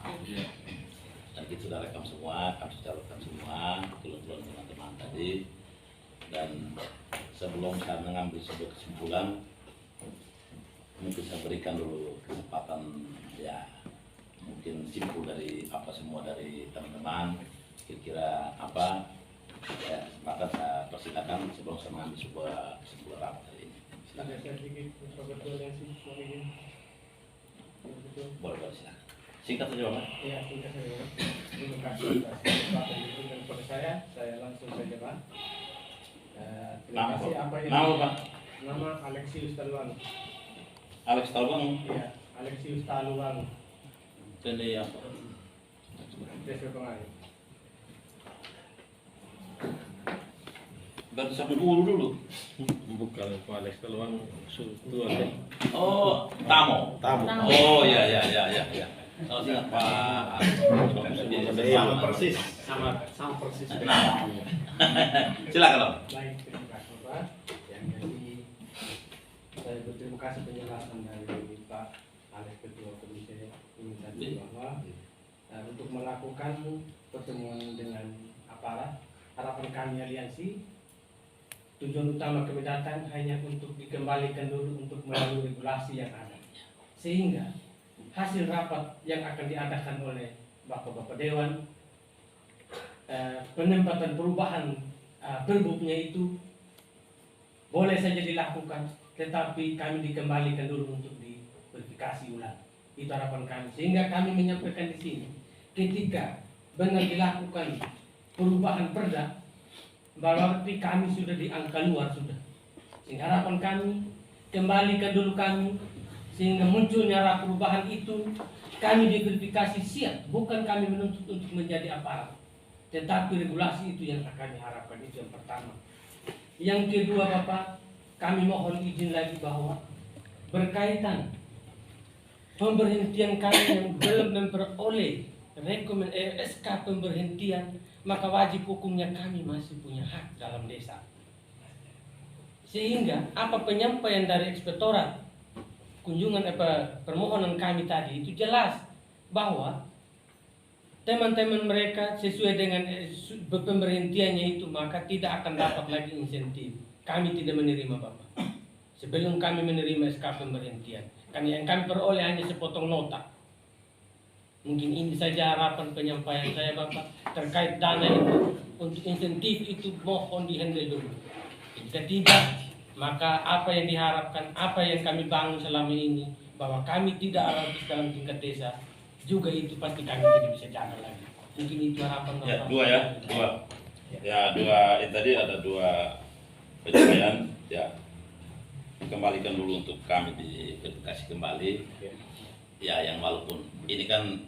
Dan kita sudah rekam semua, kami sudah rekam semua, tulen-tulen teman-teman tadi. Dan sebelum saya mengambil sebuah kesimpulan, mungkin saya berikan dulu kesempatan ya mungkin simpul dari apa semua dari teman-teman kira-kira apa ya, maka saya persilakan sebelum saya mengambil sebuah kesimpulan rapat hari ini. Silakan. Boleh silakan. Singkat saja Pak. Ya, singkat saja. Terima kasih atas kesempatan yang diberikan kepada saya langsung saja Pak. Terima kasih apa yang Nama Pak? Nama Alexius Taluang. Alex Talbang. Iya, Alexius Taluang. Ini apa? Desa Pengai. Berarti sampai dulu. Bukan Pak Alex Taluang Sultan deh. Oh, Tamo. Oh ya. Oh, siap Pak. Sama persis. Sama persis. Nah. Silakan Om. Baik, terima kasih Pak. Yang jadi saya berterima kasih penjelasan dari Pak Alex Ketua Komisi ini tadi bahwa untuk melakukan pertemuan dengan aparat, harapan kami aliansi tujuan utama kami datang hanya untuk dikembalikan dulu untuk melalui regulasi yang ada, sehingga hasil rapat yang akan diadakan oleh Bapak-Bapak Dewan, penempatan perubahan perbuknya itu boleh saja dilakukan, tetapi kami dikembalikan dulu untuk diverifikasi ulang. Itu harapan kami, sehingga kami menyampaikan di sini ketika benar dilakukan perubahan perda, berarti kami sudah di angka luar sudah. Sehingga harapan kami kembalikan dulu kami, sehingga munculnya perubahan itu kami diverifikasi siap, bukan kami menuntut untuk menjadi aparat, tetapi regulasi itu yang akan diharapkan. Itu yang pertama. Yang kedua Bapak, kami mohon izin lagi bahwa berkaitan pemberhentian kami yang belum memperoleh SK pemberhentian, maka wajib hukumnya kami masih punya hak dalam desa. Sehingga apa penyampaian dari inspektorat kunjungan permohonan kami tadi itu jelas bahwa teman-teman mereka sesuai dengan pemberhentiannya itu maka tidak akan dapat lagi insentif. Kami tidak menerima Bapak. Sebelum kami menerima SK pemberhentian, karena yang kami peroleh hanya sepotong nota. Mungkin ini saja harapan penyampaian saya Bapak terkait dana itu. Untuk insentif itu mohon dihandle dulu. Jika tidak, maka apa yang diharapkan, apa yang kami bangun selama ini, bahwa kami tidak habis dalam tingkat desa, juga itu pasti kami tidak bisa jaga lagi. Mungkin itu harapan Bapak. Ya, dua. Ya, dua. Tadi ada dua penyampaian. Ya, kembalikan dulu untuk kami diverifikasi kembali. Ya, yang walaupun ini kan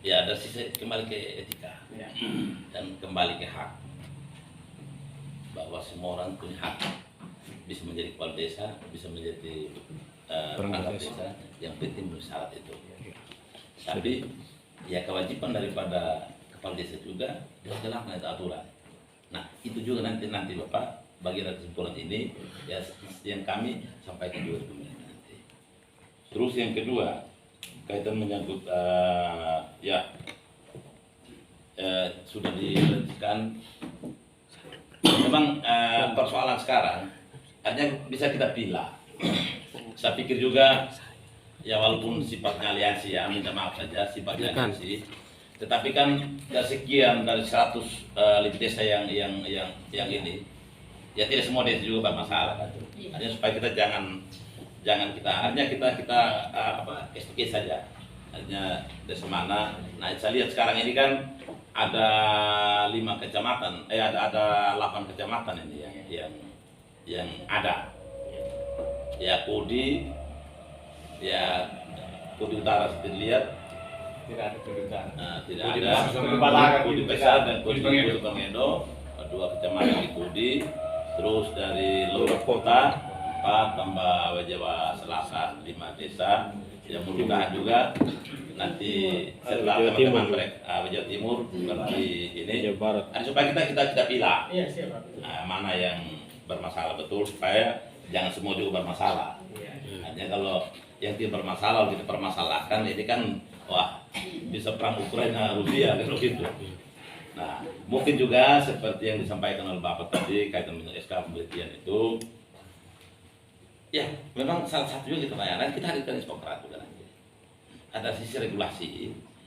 ya ada sisi kembali ke etika dan kembali ke hak, bahwa semua orang punya hak bisa menjadi kepala desa, bisa menjadi perangkat desa, yang penting syarat itu. Tapi ya kewajiban daripada kepala desa juga dilaksanakan itu aturan. Nah itu juga nanti Bapak bagian dari kesimpulan ini ya yang kami sampaikan juga ke pemerintah nanti. Terus yang kedua, kaitan menyangkut sudah dilanjutkan. Memang persoalan sekarang hanya bisa kita pilih. Saya pikir juga ya walaupun sifatnya aliansi ya, minta maaf saja sifatnya aliansi. Tetapi kan dari sekian dari 100 lebih desa yang ini, ya tidak semua desa juga bermasalah. Hanya supaya kita jangan kita estimate saja. Hanya desa mana. Nah, saya lihat sekarang ini kan ada 5 kecamatan, ada 8 kecamatan ini yang ada. Ya Kudi, ya Kudi Utara seperti dilihat. Tidak ada kedutaan. Tidak Kudi ada. Kudi Balaga, Kudi Besar dan Kudi Bangedo, 2 kecamatan di Kudi. Terus dari Lurah Kota 4 tambah Jawa Selatan 5 desa. Yang mudah-mudahan juga nanti setelah teman-teman mereka Jawa Timur berarti ini Jawa Barat. supaya kita pilih Iya, siap, Pak. mana yang bermasalah betul supaya jangan semua juga bermasalah. Hanya kalau yang tidak bermasalah kita permasalahkan ini kan wah bisa perang Ukraina Rusia kan begitu. Nah mungkin juga seperti yang disampaikan oleh Bapak tadi kaitan dengan SK pemberhentian itu, ya memang salah satu juga kita bayangkan kita hadirkan inspektorat juga nanti. Ada sisi regulasi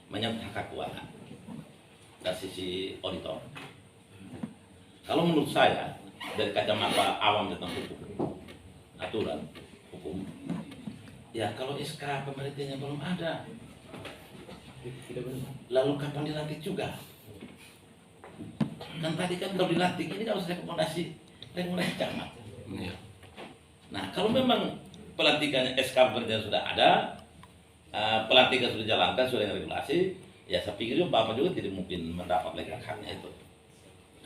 menyangkut hak keuangan dan sisi auditor. Kalau menurut saya dari kacamata awam tentang hukum, aturan hukum, ya kalau SK pemberhentiannya belum ada, lalu kapan dilantik juga? Kan tadi kan kalau dilantik ini harus rekomendasi camat. Nah kalau memang pelantikannya SK pemberhentian sudah ada, pelantikan sudah dijalankan sudah dengan regulasi, ya saya pikir juga Bapak juga tidak mungkin mendapat lagi haknya itu.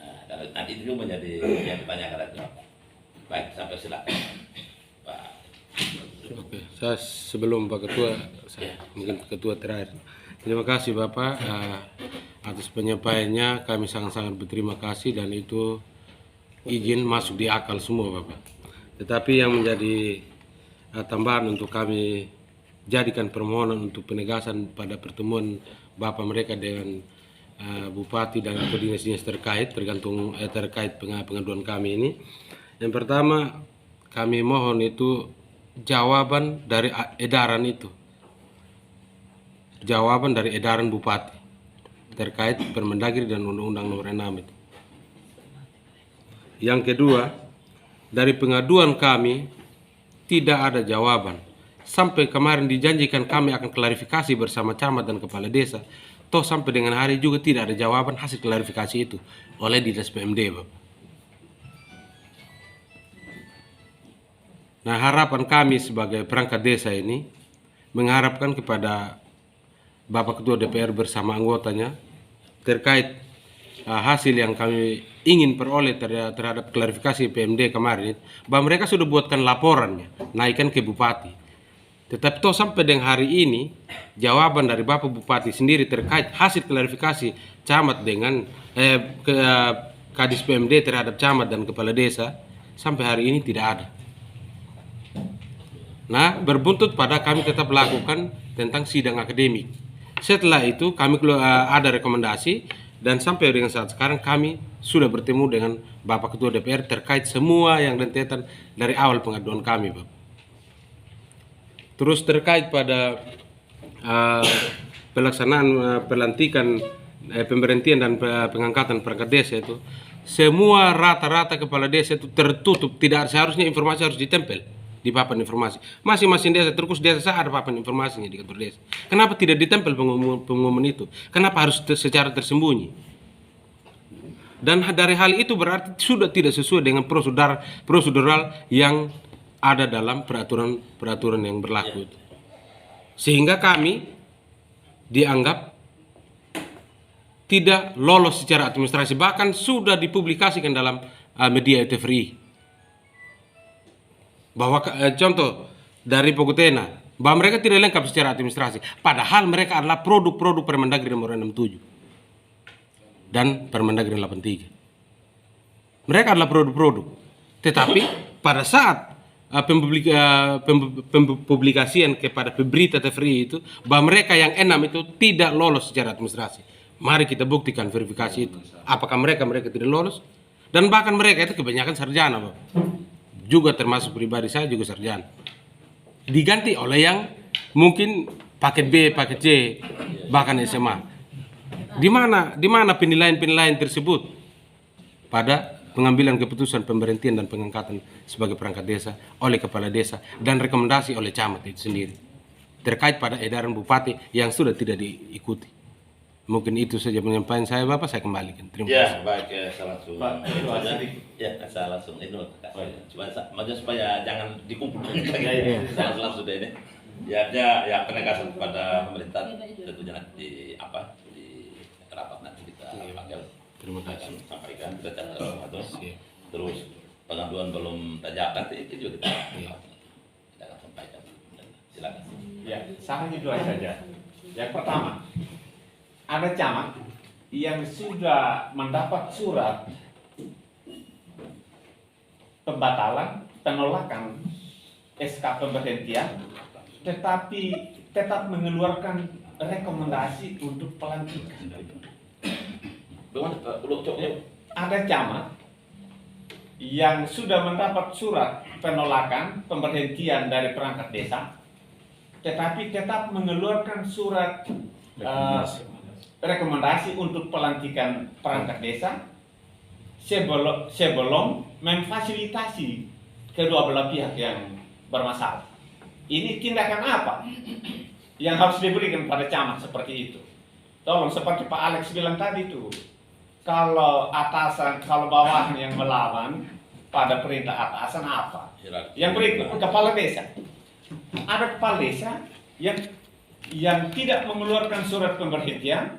Dan nanti itu juga menjadi yang ditanyakan. Baik, sampai silakan Pak. Oke, saya sebelum Pak Ketua, mungkin Ketua terakhir. Terima kasih Bapak atas penyampaiannya. Kami sangat-sangat berterima kasih dan itu izin masuk di akal semua Bapak. Tetapi yang menjadi tambahan untuk kami jadikan permohonan untuk penegasan pada pertemuan Bapak mereka dengan Bupati dan atau dinas-dinas terkait terkait pengaduan kami ini. Yang pertama kami mohon itu jawaban dari edaran itu, jawaban dari edaran Bupati terkait Permendagri dan Undang-Undang Nomor 6 itu. Yang kedua, dari pengaduan kami tidak ada jawaban. Sampai kemarin dijanjikan kami akan klarifikasi bersama camat dan kepala desa. Toh sampai dengan hari juga tidak ada jawaban hasil klarifikasi itu oleh Dinas PMD, Bapak. Nah, harapan kami sebagai perangkat desa ini mengharapkan kepada Bapak Ketua DPR bersama anggotanya terkait hasil yang kami ingin peroleh terhadap klarifikasi PMD kemarin, bahwa mereka sudah buatkan laporannya, naikkan ke Bupati. Tetapi toh sampai dengan hari ini jawaban dari Bapak Bupati sendiri terkait hasil klarifikasi camat dengan Kadis PMD terhadap camat dan kepala desa sampai hari ini tidak ada. Nah, berbuntut pada kami tetap lakukan tentang sidang akademik. Setelah itu kami ada rekomendasi dan sampai dengan saat sekarang kami sudah bertemu dengan Bapak Ketua DPR terkait semua yang rentetan dari awal pengaduan kami, Bapak. Terus terkait pada pelaksanaan pelantikan pemberhentian dan pengangkatan perangkat desa itu, semua rata-rata kepala desa itu tertutup, tidak seharusnya informasi harus ditempel di papan informasi. Masing-masing desa, terus desa ada papan informasinya di kantor desa. Kenapa tidak ditempel pengumuman itu? Kenapa harus secara tersembunyi? Dan dari hal itu berarti sudah tidak sesuai dengan prosedural yang ada dalam peraturan yang berlaku. Sehingga kami dianggap tidak lolos secara administrasi, bahkan sudah dipublikasikan dalam media TVRI. Bahwa contoh dari Pogotena, bahwa mereka tidak lengkap secara administrasi, padahal mereka adalah produk-produk Permendagri nomor 67 dan Permendagri 83. Mereka adalah produk-produk. Tetapi pada saat pempublikasian kepada pemberita TVRI itu bahwa mereka yang 6 itu tidak lolos secara administrasi. Mari kita buktikan verifikasi itu. Apakah mereka tidak lolos? Dan bahkan mereka itu kebanyakan sarjana, Bapak. Juga termasuk pribadi saya juga sarjana. Diganti oleh yang mungkin paket B, paket C, bahkan SMA. Di mana penilaian tersebut pada pengambilan keputusan pemberhentian dan pengangkatan sebagai perangkat desa oleh kepala desa dan rekomendasi oleh camat itu sendiri terkait pada edaran bupati yang sudah tidak diikuti. Mungkin itu saja penyampaian saya, Bapak. Saya kembalikan. Terima kasih. Ya, baik, saya langsung. Ya, saya langsung ini cuma maksudnya supaya jangan dikumpul saya langsung deh ini. Ya penegasan kepada pemerintah tentunya nanti di rapat nanti kita panggil. Terima kasih. Sampaikan kita terus pengaduan belum terjawab nanti itu juga kita akan sampaikan. Silakan. Ya, sarannya dua saja. Yang pertama, ada camat yang sudah mendapat surat pembatalan, penolakan SK pemberhentian, tetapi tetap mengeluarkan rekomendasi untuk pelantikan. Ada camat yang sudah mendapat surat penolakan pemberhentian dari perangkat desa, tetapi tetap mengeluarkan surat rekomendasi untuk pelantikan perangkat desa sebelum memfasilitasi kedua belah pihak yang bermasalah. Ini tindakan apa yang harus diberikan pada camat seperti itu? Tolong, seperti Pak Alex bilang tadi itu, kalau bawahan yang melawan pada perintah atasan apa? Yang berikut, kepala desa. Ada kepala desa yang tidak mengeluarkan surat pemberhentian,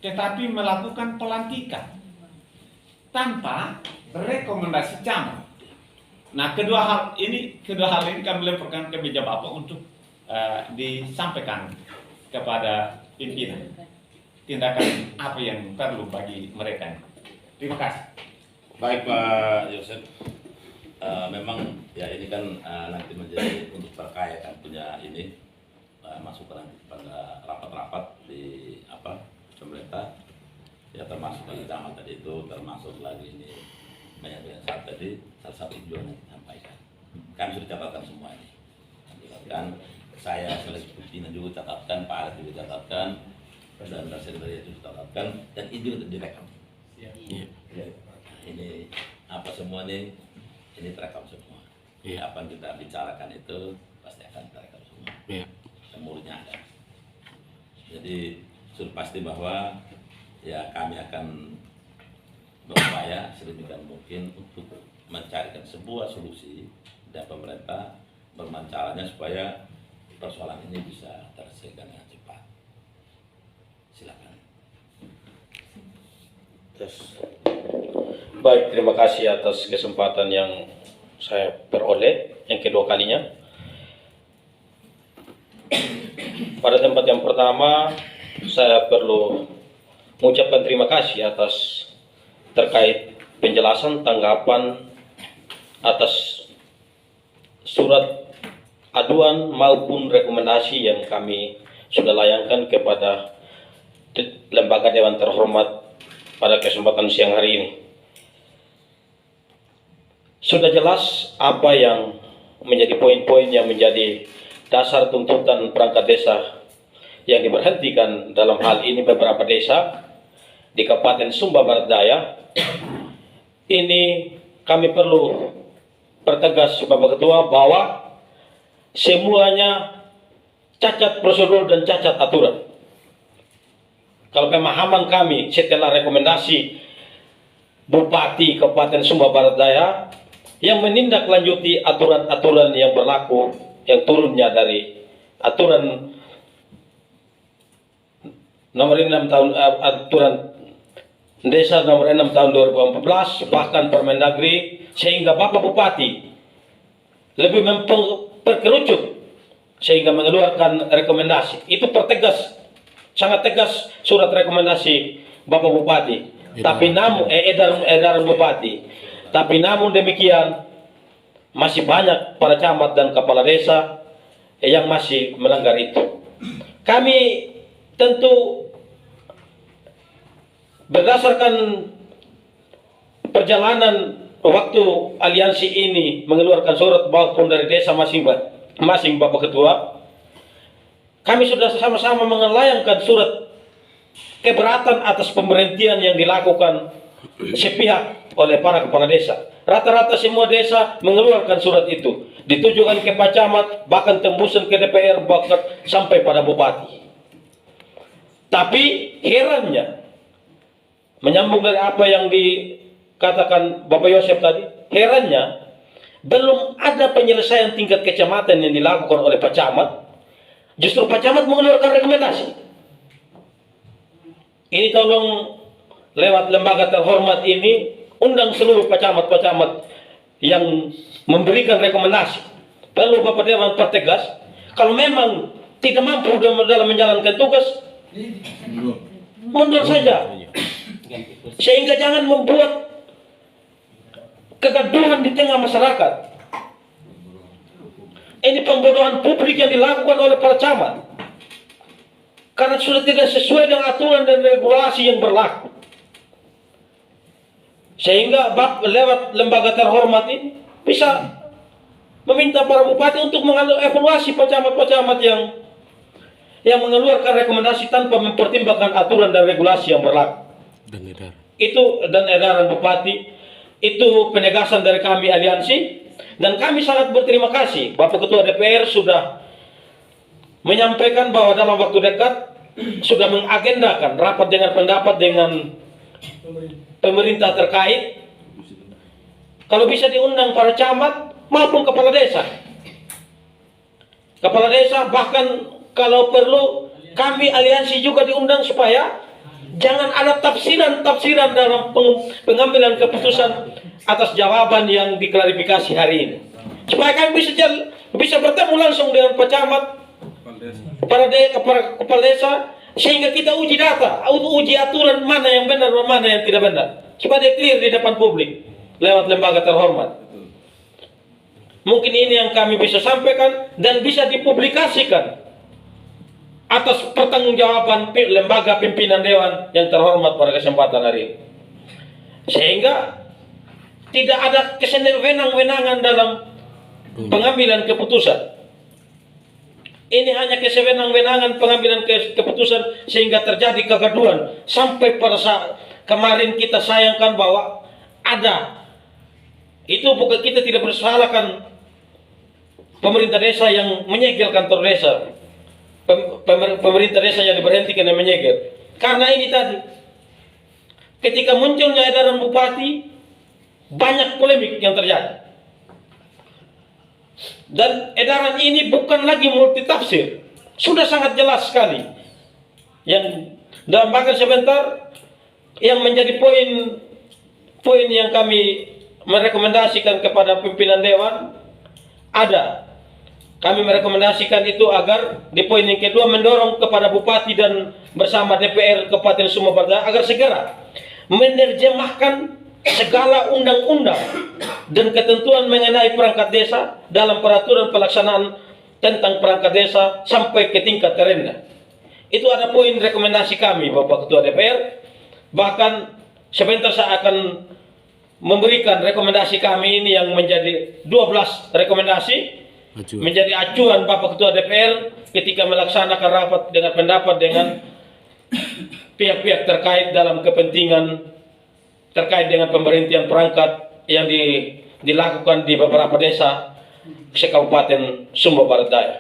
tetapi melakukan pelantikan tanpa rekomendasi camat. Nah, kedua hal ini kami lemparkan ke meja Bapak untuk disampaikan kepada pimpinan. Tindakan apa yang perlu bagi mereka. Terima kasih. Baik Pak Yosef, memang ya ini kan nanti menjadi untuk terkait kan punya ini masukan nanti pada rapat-rapat di pemerintah ya, termasuk dari camat tadi itu, termasuk lagi ini banyak yang saat tadi salah satu tujuan yang disampaikan. Kami sudah catatkan semua ini. Catatkan, saya sebagai pimpinan juga catatkan, Pak Alex juga catatkan, dan sekretariat itu dicatatkan, dan ini juga direkam. Ya. Ini apa semua ini terekam semua. Ya. Apa yang kita bicarakan itu pasti akan terekam semua. Ya. Semuanya ada. Jadi sudah pasti bahwa ya kami akan berupaya sedemikian mungkin untuk mencarikan sebuah solusi dan pemerintah bagaimana caranya supaya persoalan ini bisa terselesaikan dengan cepat. Silakan. Baik, terima kasih atas kesempatan yang saya peroleh yang kedua kalinya. Pada tempat yang pertama, saya perlu mengucapkan terima kasih atas terkait penjelasan tanggapan atas surat aduan maupun rekomendasi yang kami sudah layangkan kepada lembaga dewan terhormat pada kesempatan siang hari ini. Sudah jelas apa yang menjadi poin-poin yang menjadi dasar tuntutan perangkat desa yang diberhentikan dalam hal ini beberapa desa di Kabupaten Sumba Barat Daya. Ini kami perlu pertegas Bapak Ketua bahwa semuanya cacat prosedur dan cacat aturan. Kalau pemahaman kami setelah rekomendasi Bupati Kabupaten Sumba Barat Daya yang menindaklanjuti aturan-aturan yang berlaku yang turunnya dari aturan nomor 6 tahun aturan Desa nomor 6 tahun 2014 bahkan Permendagri, sehingga Bapak Bupati lebih memperkerucut sehingga mengeluarkan rekomendasi. Itu pertegas, sangat tegas surat rekomendasi Bapak Bupati. Tapi namun edaran Bupati. Tapi namun demikian masih banyak para camat dan kepala desa yang masih melanggar itu. Kami tentu berdasarkan perjalanan waktu aliansi ini mengeluarkan surat maupun dari desa masing-masing Bapak Ketua, kami sudah sama-sama mengelayangkan surat keberatan atas pemberhentian yang dilakukan sepihak oleh para kepala desa. Rata-rata semua desa mengeluarkan surat itu, ditujukan ke Pak Camat, bahkan tembusan ke DPR, bahkan sampai pada bupati. Tapi herannya, menyambung dari apa yang dikatakan Bapak Yosef tadi, herannya belum ada penyelesaian tingkat kecamatan yang dilakukan oleh Pak Camat. Justru Pak Camat mengeluarkan rekomendasi. Ini tolong lewat lembaga terhormat ini undang seluruh Pak Camat yang memberikan rekomendasi. Lalu Bapak Dewan pertegas, kalau memang tidak mampu dalam menjalankan tugas, mundur saja. Sehingga jangan membuat kegaduhan di tengah masyarakat. Ini pembodohan publik yang dilakukan oleh para camat. Karena sudah tidak sesuai dengan aturan dan regulasi yang berlaku. Sehingga lewat lembaga terhormat ini bisa meminta para bupati untuk mengevaluasi pecamat-pecamat yang mengeluarkan rekomendasi tanpa mempertimbangkan aturan dan regulasi yang berlaku. Itu dan edaran bupati, itu penegasan dari kami aliansi, dan kami sangat berterima kasih Bapak Ketua DPR sudah menyampaikan bahwa dalam waktu dekat sudah mengagendakan rapat dengan pendapat dengan pemerintah terkait, kalau bisa diundang para camat maupun kepala desa. Kepala desa, bahkan kalau perlu kami aliansi juga diundang supaya jangan ada tafsiran dalam pengambilan keputusan atas jawaban yang diklarifikasi hari ini. Supaya kami bisa bertemu langsung dengan Pak Camat, para kepala desa, sehingga kita uji data, uji aturan mana yang benar dan mana yang tidak benar, supaya dia clear di depan publik lewat lembaga terhormat. Mungkin ini yang kami bisa sampaikan dan bisa dipublikasikan atas pertanggungjawaban lembaga pimpinan dewan yang terhormat pada kesempatan hari ini. Sehingga tidak ada kesenwenang-wenangan dalam pengambilan keputusan. Ini hanya kesewenang-wenangan pengambilan keputusan sehingga terjadi kegaduhan. Sampai pada saat kemarin kita sayangkan bahwa ada, itu bukan, kita tidak bersalahkan pemerintah desa yang menyegel kantor desa, pemerintah desa yang diberhentikan dan menyegel. Karena ini tadi, ketika munculnya edaran bupati, banyak polemik yang terjadi. Dan edaran ini bukan lagi multitafsir, sudah sangat jelas sekali. Yang dalam bahkan sebentar yang menjadi poin yang kami merekomendasikan kepada pimpinan dewan ada. Kami merekomendasikan itu agar di poin yang kedua mendorong kepada bupati dan bersama DPR Kabupaten Sumba Barat agar segera menerjemahkan segala undang-undang dan ketentuan mengenai perangkat desa dalam peraturan pelaksanaan tentang perangkat desa sampai ke tingkat terendah. Itu ada poin rekomendasi kami Bapak Ketua DPR. Bahkan sebentar saya akan memberikan rekomendasi kami ini yang menjadi 12 rekomendasi menjadi acuan Bapak Ketua DPR ketika melaksanakan rapat dengan pendapat dengan pihak-pihak terkait dalam kepentingan terkait dengan pemberhentian perangkat yang dilakukan di beberapa desa sekabupaten Sumba Barat Daya.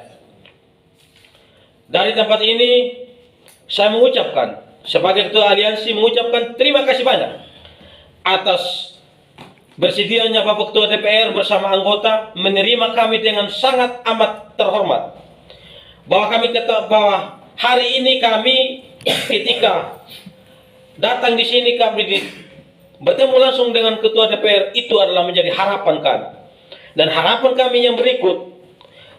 Dari tempat ini saya mengucapkan sebagai Ketua Aliansi mengucapkan terima kasih banyak atas bersedianya Bapak Ketua DPR bersama anggota menerima kami dengan sangat amat terhormat. Bahwa kami kata bahwa hari ini kami ketika datang di sini kami bertemu langsung dengan Ketua DPR itu adalah menjadi harapan kami. Dan harapan kami yang berikut,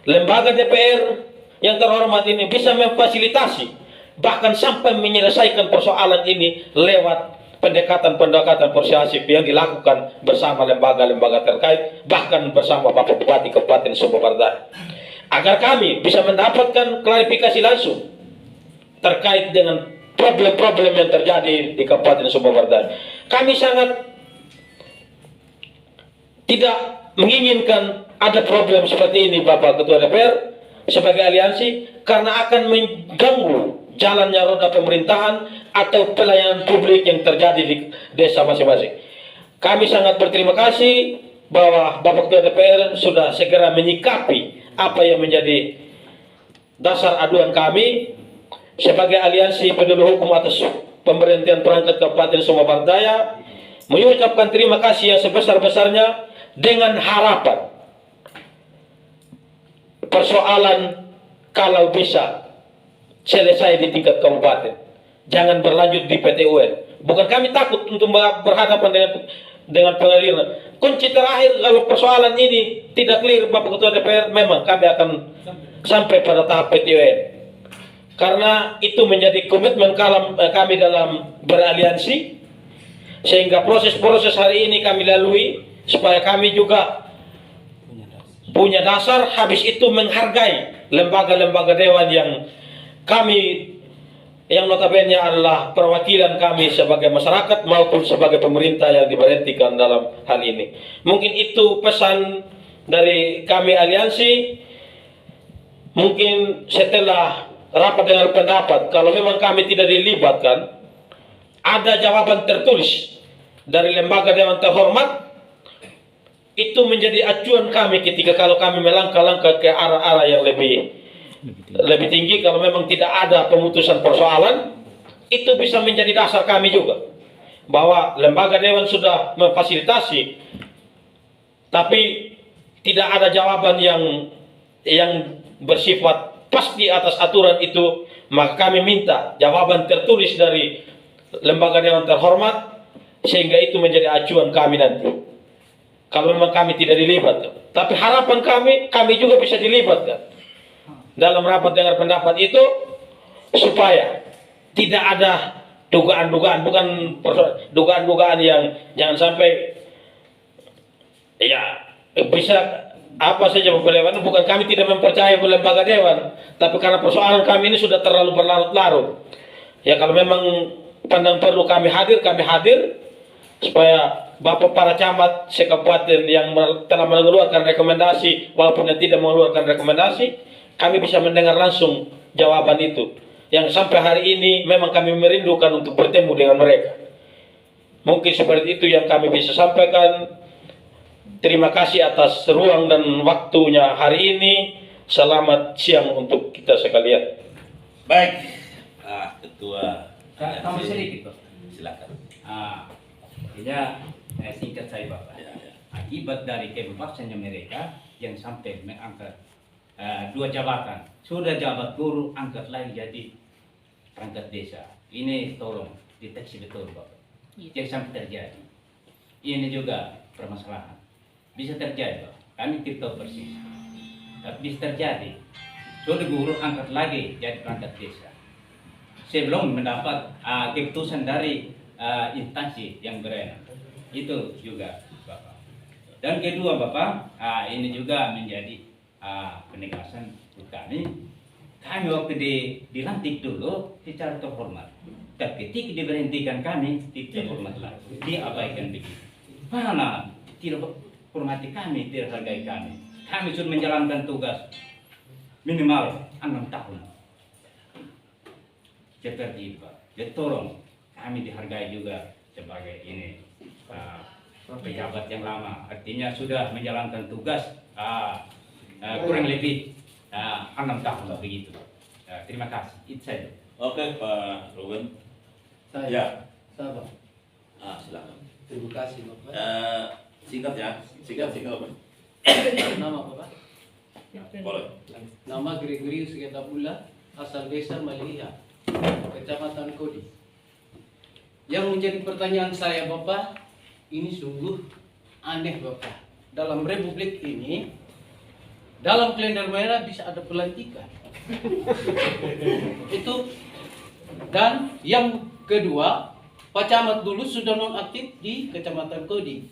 lembaga DPR yang terhormat ini bisa memfasilitasi bahkan sampai menyelesaikan persoalan ini lewat pendekatan-pendekatan persuasif yang dilakukan bersama lembaga-lembaga terkait, bahkan bersama Bapak Bupati Kabupaten Sumba Barat, agar kami bisa mendapatkan klarifikasi langsung terkait dengan problem-problem yang terjadi di Kabupaten Sumba Barat. Kami sangat tidak menginginkan ada problem seperti ini, Bapak Ketua DPR, sebagai aliansi, karena akan mengganggu jalannya roda pemerintahan atau pelayanan publik yang terjadi di desa masing-masing. Kami sangat berterima kasih bahwa Bapak Ketua DPR sudah segera menyikapi apa yang menjadi dasar aduan kami sebagai aliansi peduli hukum atas pemberhentian perangkat Kabupaten Sumba Barat Daya, mengucapkan terima kasih yang sebesar-besarnya dengan harapan persoalan kalau bisa selesai di tingkat kabupaten, jangan berlanjut di PT UN. Bukan kami takut untuk berhadapan dengan pengadilan. Kunci terakhir kalau persoalan ini tidak clear, Bapak Ketua DPR, memang kami akan sampai pada tahap PT UN. Karena itu menjadi komitmen kami dalam beraliansi, sehingga proses-proses hari ini kami lalui supaya kami juga punya dasar, habis itu menghargai lembaga-lembaga dewan yang kami, yang notabene adalah perwakilan kami sebagai masyarakat maupun sebagai pemerintah yang diberhentikan dalam hal ini. Mungkin itu pesan dari kami aliansi. Mungkin setelah rapat dengan pendapat, kalau memang kami tidak dilibatkan, ada jawaban tertulis dari lembaga dewan terhormat, itu menjadi acuan kami ketika kalau kami melangkah-langkah ke arah-arah yang lebih tinggi. Kalau memang tidak ada pemutusan persoalan, itu bisa menjadi dasar kami juga bahwa lembaga dewan sudah memfasilitasi, tapi tidak ada jawaban yang bersifat pasti atas aturan itu, maka kami minta jawaban tertulis dari lembaga dewan terhormat, sehingga itu menjadi acuan kami nanti kalau memang kami tidak dilibatkan. Tapi harapan kami juga bisa dilibatkan dalam rapat dengar pendapat itu, supaya tidak ada dugaan-dugaan, bukan dugaan-dugaan yang jangan sampai ya bisa apa saja berlebihan. Bukan kami tidak mempercayai lembaga dewan, tapi karena persoalan kami ini sudah terlalu berlarut-larut. Ya kalau memang pandang perlu kami hadir supaya Bapak para camat sekabupaten yang telah mengeluarkan rekomendasi walaupun yang tidak mengeluarkan rekomendasi, kami bisa mendengar langsung jawaban itu. Yang sampai hari ini memang kami merindukan untuk bertemu dengan mereka. Mungkin seperti itu yang kami bisa sampaikan. Terima kasih atas ruang dan waktunya hari ini. Selamat siang untuk kita sekalian. Baik, Ketua. Tambah sedikit, Pak. Silakan. Ya, singkat saya, Bapak. Akibat dari kebebasannya mereka yang sampai mengangkat 2 jabatan, sudah jabat guru angkat lagi jadi perangkat desa. Ini tolong deteksi betul, Bapak. Jangan sampai terjadi. Ini juga permasalahan. Bisa terjadi, Pak. Kami tidak tahu persis. Tapi bisa terjadi. Sudah guru angkat lagi jadi perangkat desa. Sebelum mendapat keputusan dari instansi yang berwenang. Itu juga, Bapak. Dan kedua, Bapak, ini juga menjadi penegasan untuk kami. Kami waktu dilantik dulu secara terhormat, tapi ketika diberhentikan kami tidak terhormat lagi, diabaikan begitu. Mana tidak hormati kami, tidak hargai kami. Kami sudah menjalankan tugas minimal 6 tahun. Seperti itu, Pak. Jadi tolong kami dihargai juga sebagai ini pejabat yang lama. Artinya sudah menjalankan tugas kurang lebih 6 tahun begitu. Terima kasih. Itu saja. Oke, Pak Ruben. Saya. Ya. Sabar. Silakan. Terima kasih, Bapak. Singkat ya. Singkat. Nama Bapak? Boleh. Nama Gregorius Getabula, asal desa Maliha, Kecamatan Kodi. Yang menjadi pertanyaan saya, Bapak, ini sungguh aneh, Bapak. Dalam republik ini, dalam kalender merah bisa ada pelantikan. Itu. Dan yang kedua, Pak Camat dulu sudah nonaktif di Kecamatan Kodi,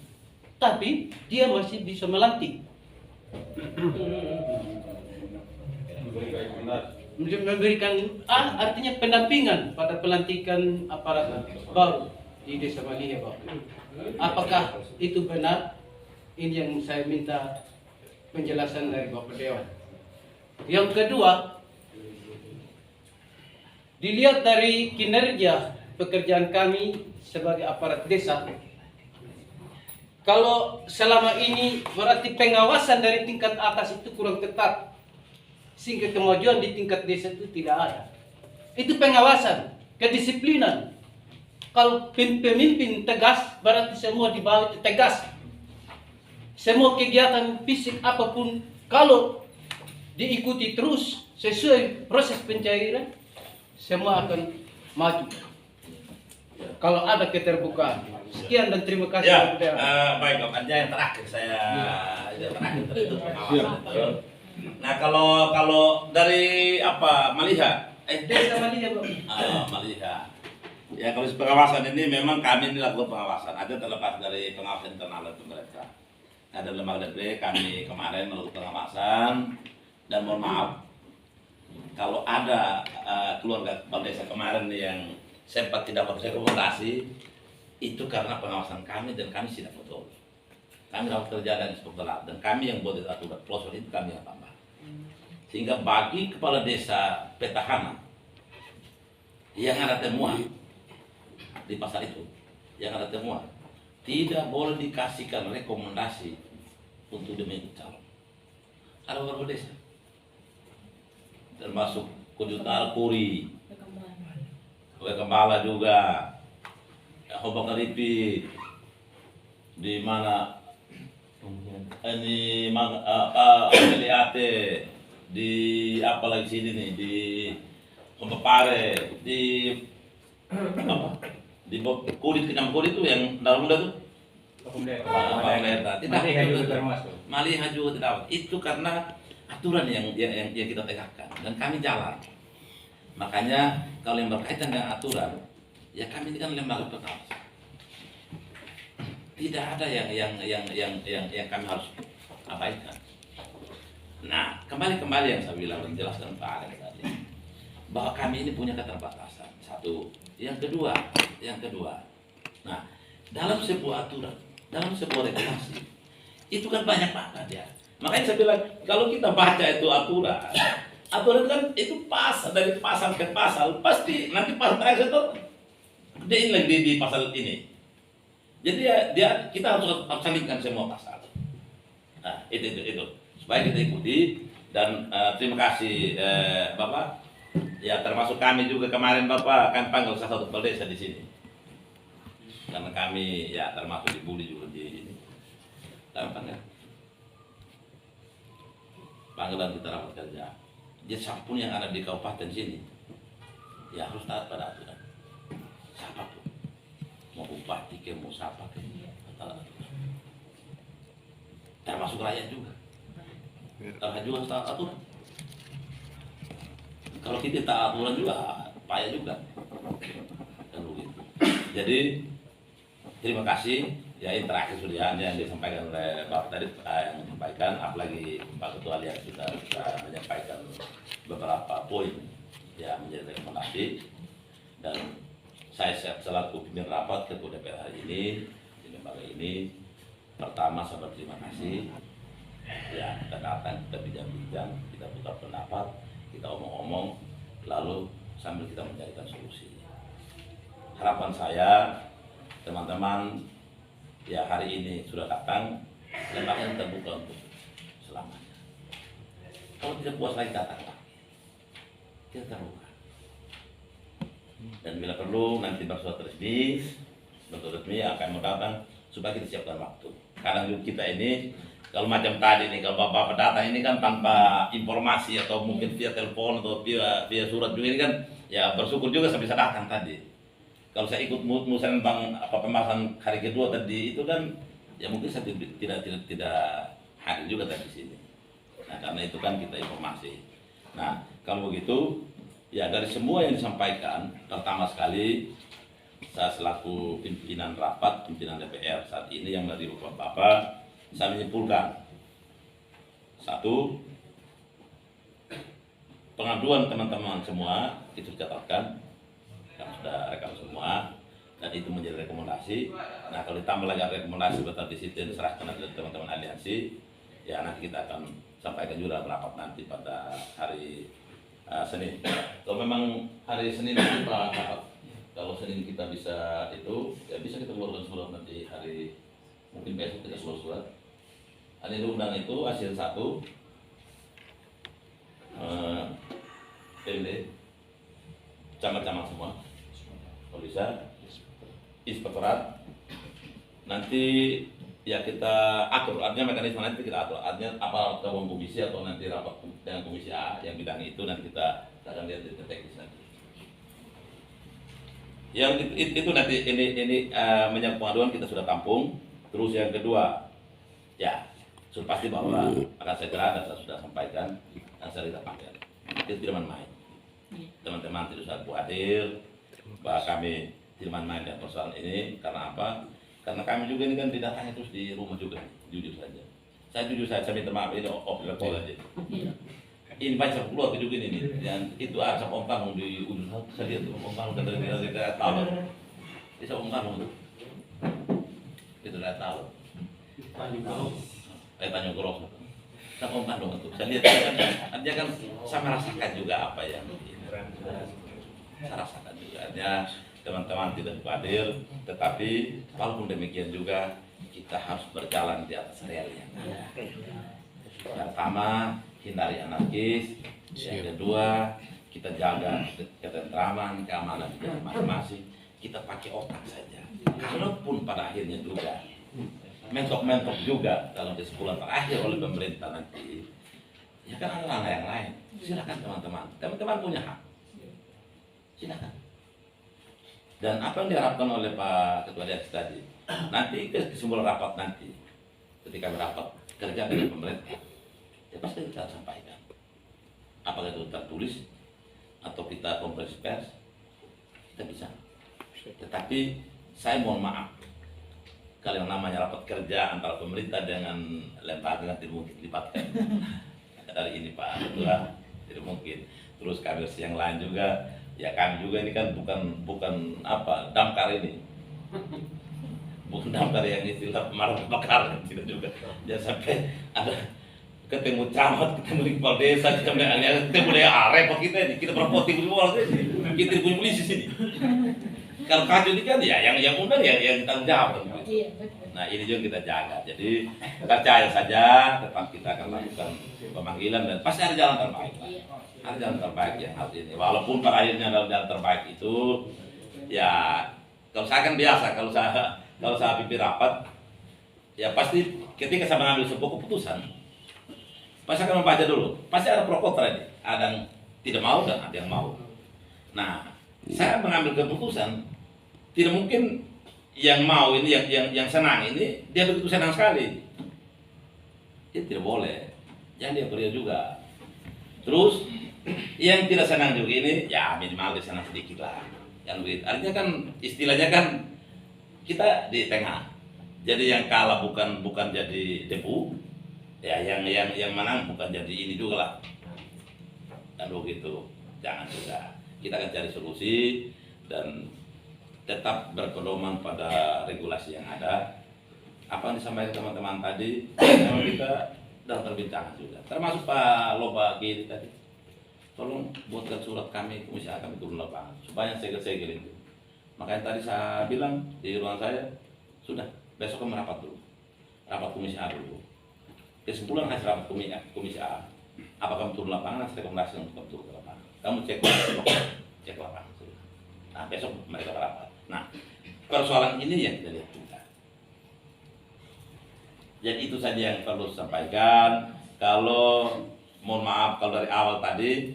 tapi dia masih bisa melantik. Memberikan artinya pendampingan pada pelantikan aparat baru di Desa Maliha, Pak. Apakah itu benar? Ini yang saya minta penjelasan dari Bapak Dewan. Yang kedua, dilihat dari kinerja pekerjaan kami sebagai aparat desa, kalau selama ini berarti pengawasan dari tingkat atas itu kurang ketat, sehingga kemajuan di tingkat desa itu tidak ada. Itu pengawasan, kedisiplinan. Kalau pemimpin tegas, berarti semua di bawah itu tegas. Semua kegiatan fisik apapun, kalau diikuti terus sesuai proses pencairan, semua akan maju. Kalau ada keterbukaan. Sekian dan terima kasih. Ya, baik Bapak. Yang terakhir saya, yang terakhir itu pengawasan. Nah kalau dari apa Maliha? Desa Maliha, Bang. Maliha. Ya kalau pengawasan ini memang kami ini lakukan pengawasan. Ada terlepas dari pengawasan internal dari pemerintah. Ada lembaga DPR kami kemarin melakukan pengawasan dan mohon maaf kalau ada keluarga kepala desa kemarin yang sempat tidak dapat rekomendasi itu karena pengawasan kami dan kami tidak betul. Kami harus kerja dan inspektorat dan kami yang buat aturan pelosok itu kami yang tambah. Sehingga bagi kepala desa petahana yang ada temuan di pasar itu, yang ada temuan tidak boleh dikasihkan rekomendasi untuk demi calon. Ada beberapa desa, termasuk Kujutal Puri, Kembala juga, Hobak Karipi, di mana ini Meliate, di apa lagi sini nih, di Kompepare, di apa? Di kulit kenyam kulit itu yang dalam muda tuh. Maliha juga tidak. Itu karena aturan yang kita tegakkan dan kami jalan. Makanya kalau yang berkaitan dengan aturan, ya kami ini kan lembaga pengawas. Tidak ada yang kami harus abaikan. Nah, kembali yang saya bilang menjelaskan Pak Alex tadi, bahwa kami ini punya keterbatasan. Satu, yang kedua. Nah, dalam sebuah aturan, dalam sebuah regulasi, itu kan banyak banget ya. Makanya saya bilang, kalau kita baca itu aturan kan itu dari pasal ke pasal, pasti nanti pasal terakhir itu dia lagi di pasal ini. Jadi dia kita harus selingkan semua pasal. Nah, itu supaya kita ikuti dan terima kasih Bapak. Ya termasuk kami juga kemarin Bapak kan panggil salah satu kepala desa di sini. Karena kami ya termasuk dibully juga di ini. Panggilan kita rapat kerja. Jadi siapapun yang ada di kabupaten sini, ya harus taat pada aturan. Siapapun, mau bupati ke, mau siapa ke, termasuk rakyat juga. Rakyat juga harus taat aturan. Kalau kita taat aturan juga, payah juga. Dan begitu. Jadi terima kasih. Ya ini terakhir sudah yang disampaikan oleh Bapak tadi yang menyampaikan, apalagi Pak Ketua yang sudah menyampaikan beberapa poin yang menjadi rekomendasi dan saya selaku pimpinan rapat Ketua DPR hari ini di lembaga ini pertama saya berterima kasih ya kita datang, kita bincang-bincang, kita putar pendapat, kita omong-omong lalu sambil kita mencarikan solusi. Harapan saya teman-teman ya hari ini sudah datang, lembaga terbuka untuk selamanya. Kalau tidak puas lagi datang lagi, kita terbuka. Dan bila perlu nanti bersurat resmi akan mau datang supaya kita siapkan waktu. Kadang juga kita ini kalau macam tadi nih kalau bapak datang ini kan tanpa informasi atau mungkin via telepon atau via surat juga ini kan ya bersyukur juga saya bisa datang tadi. Kalau saya ikut musyawarah pembahasan hari kedua tadi itu kan ya mungkin saya tidak hadir juga tadi di sini. Nah karena itu kan kita informasi. Nah kalau begitu ya dari semua yang disampaikan pertama sekali saya selaku pimpinan rapat, pimpinan DPR saat ini yang dari Bapak, saya menyimpulkan satu, pengaduan teman-teman semua itu dicatatkan, yang sudah rekam semua, dan itu menjadi rekomendasi. Nah, kalau ditambah lagi rekomendasi betul di situ diserahkan oleh teman-teman aliansi, ya nanti kita akan sampaikan juga dalam rapat nanti pada hari Senin. Kalau memang hari Senin nanti Pak, kalau Senin kita bisa itu, ya bisa kita keluarkan surat nanti hari, mungkin besok kita keluar surat. Ada undang itu hasil 1, PMD, camat-camat semua, kalau bisa, inspektorat, nanti ya kita atur, artinya mekanisme nanti kita atur, artinya apa gabung komisi atau nanti rapat dengan komisi A yang bidang itu nanti kita akan lihat di teknis nanti. Yang itu nanti ini menyangkut pengaduan kita sudah tampung. Terus yang kedua, ya sudah pasti bahwa akan segera dan saya sudah sampaikan dan saya tidak panggil. Itu tidak main-main. Teman-teman tidak usah khawatir bahwa kami tidak main-main dengan persoalan ini. Karena apa? Karena kami juga ini kan didatangi terus di rumah juga, jujur saja. Saya jujur saja, saya minta maaf ini off the record aja. Ini banyak keluar juga ini, dan itu ada Om di ujung saya lihat tuh Om dari tahu, bisa Om itu, itu dari tahu, Tanjung Gros, sama Om itu, saya lihat dia kan sama rasakan juga apa yang saya rasakan juga, ya teman-teman tidak hadir, tetapi walaupun demikian juga kita harus berjalan di atas rel yang ada. Yang pertama, hindari anarkis. Yang kedua, kita jaga ketentraman, keamanan di masing-masing. Kita pakai otak saja. Kalaupun pada akhirnya juga mentok-mentok juga dalam kesimpulan terakhir oleh pemerintah nanti, ya kan ada langkah yang lain. Silakan teman-teman. Teman-teman punya hak. Silakan. Dan apa yang diharapkan oleh Pak Ketua DPR tadi, nanti kesimpulan rapat nanti, ketika berapat kerja dengan pemerintah, ya pasti kita sampaikan. Apakah itu tertulis atau kita konferensi pers, kita bisa. Tetapi saya mohon maaf, kalau yang namanya rapat kerja antara pemerintah dengan lembaga nanti mungkin dilibatkan. Dari ini Pak Ketua, tidak mungkin. Terus kami yang lain juga, ya kami juga ini kan bukan apa damkar ini. Bukan damkar yang istilah pemadam kebakaran, tidak juga. Jangan sampai ada ketemu camat, ketemu kepala desa, ketemu repot kita ini, kita berpoti semua kita punya polisi sini. Kalau kacau ini kan ya yang undang yang tanggung jawab. Nah ini juga kita jaga. Jadi percaya saja, tetap kita akan lakukan pemanggilan dan pasti ada jalan terbaik. Ada jalan terbaik yang harus ini. Walaupun pada akhirnya dalam jalan terbaik itu, ya kalau saya kan biasa, kalau saya pimpin rapat, ya pasti ketika saya mengambil sebuah keputusan, pasti akan membaca dulu. Pasti ada pro kontra ini. Ada yang tidak mau dan ada yang mau. Nah, saya mengambil keputusan, tidak mungkin yang mau ini, yang senang ini, dia begitu senang sekali. Itu tidak boleh. Yang dia kerja juga. Terus, yang tidak senang juga ini, ya minimal dia senang sedikit lah. Yang begitu. Artinya kan, istilahnya kan, kita di tengah. Jadi yang kalah bukan jadi debu, ya yang menang bukan jadi ini juga lah. Dan begitu. Jangan juga. Kita akan cari solusi dan tetap berpedoman pada regulasi yang ada. Apa yang disampaikan teman-teman tadi, memang kita dalam perbincangan juga. Termasuk Pak Loba Giri tadi. Tolong buatkan surat kami, komisi A kami turun lapangan supaya segel-segel itu. Makanya tadi saya bilang di ruang saya, sudah besok kami rapat dulu, rapat komisi A dulu. Kesimpulan hasil rapat komisi A, apakah kamu turun lapangan, hasil rekomendasi untuk kamu turun lapangan. Kamu cek lapangan. Nah besok mereka rapat. Nah persoalan ini yang kita lihat juga. Jadi itu saja yang perlu sampaikan. Kalau mohon maaf kalau dari awal tadi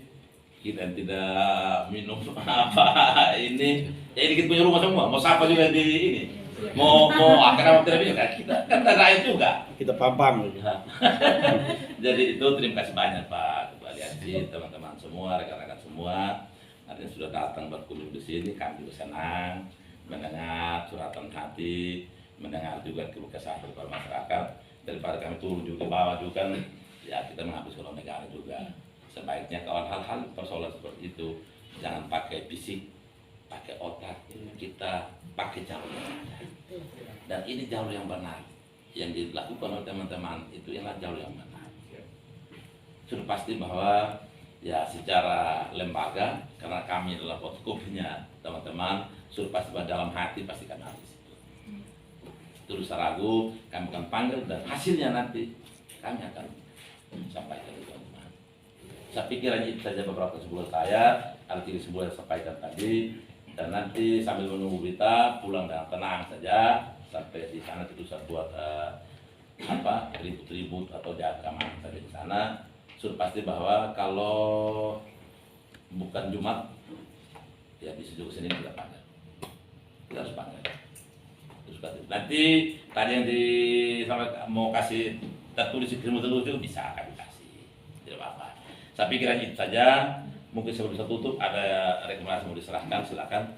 kita tidak minum apa ini, ya ini kita punya rumah semua. Mau siapa juga di ini, mau akan apa tidak bisa kita kan ada air juga. Kita pam-pam. Jadi itu terima kasih banyak Pak Ketua Aliansi, teman-teman semua, rekan-rekan semua. Artinya sudah datang berkunjung di sini, kami juga senang. mendengar suratan hati, mendengar juga keluh kesah dari masyarakat. Daripada kami turun juga bawah juga kan, ya kita mengambil suara negara juga. Sebaiknya kalau hal-hal persoalan seperti itu jangan pakai fisik, pakai otak, kita pakai jalur yang ada. Dan ini jalur yang benar yang dilakukan oleh teman-teman itu ialah jalur yang benar. Sudah pasti bahwa ya secara lembaga karena kami adalah fotokopinya teman-teman, sudah pasti bahwa dalam hati pasti kami habis itu. Terus ragu, kami akan panggil dan hasilnya nanti kami akan sampaikan ke teman-teman. Saya pikir hanya itu saja beberapa kesimpulan saya, arti kesimpulan yang sampaikan tadi, dan nanti sambil menunggu berita pulang dengan tenang saja sampai di sana itu saya buat ribut-ribut atau jaga keamanan saja di sana. Sudah pasti bahwa kalau bukan Jumat ya bisa juga Senin kita panggil, kita harus panggil. Nanti tadi yang mau kasih tertulis itu bisa kami kasih, tidak apa-apa. Saya pikir itu saja. Mungkin sebelum bisa tutup ada rekomendasi mau diserahkan, silakan.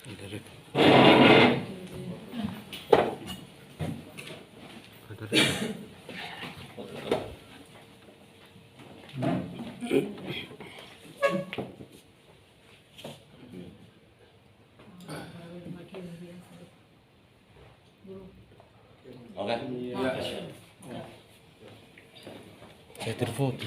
Oke. Saya terfoto,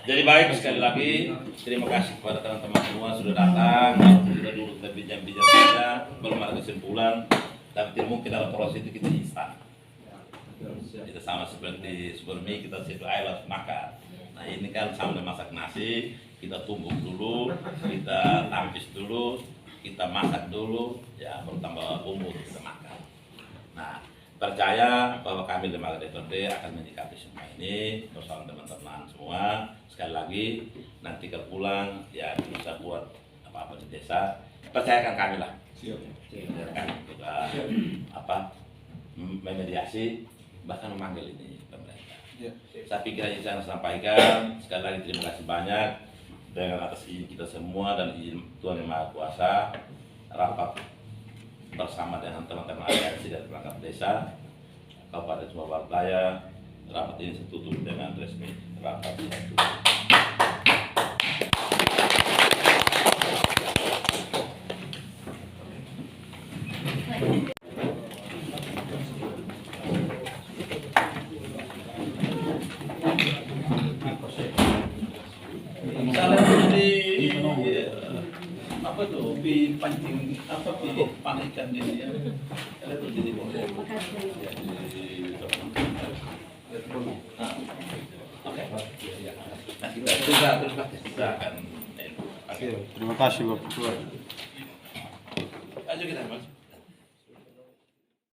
Jadi baik, sekali lagi terima kasih kepada teman-teman semua sudah datang. Kita dulu kita bincang-bincang saja, belum ada kesimpulan. Tapi tidak mungkin dalam proses itu kita instan. Kita sama seperti sebelumnya kita situ air makan. Nah ini kan sama dengan masak nasi, kita tumbuk dulu, kita tampis dulu, kita masak dulu, ya baru tambah bumbu kita makan. Nah percaya bahwa kami lembaga DPRD akan menyikapi semua ini bersama teman-teman semua. Sekali lagi nanti kalau pulang ya bisa buat apa-apa di desa, percayakan kami lah. Kami juga memediasi bahkan memanggil ini pemerintah. Saya pikir yang saya sampaikan. Sekali lagi terima kasih banyak dengan atas izin kita semua dan izin Tuhan Yang Maha Kuasa, rapat bersama dengan teman-teman aliansi dari perangkat desa Kabupaten Sumbawa Barat, rapat ini saya tutup dengan resmi. Rapat saya tutup. Misalnya di apa tuh pancing apa panen ikan di sini ya. Ada tuh di oke. Nah kita terus akan terima kasih Bapak. aja kita mas.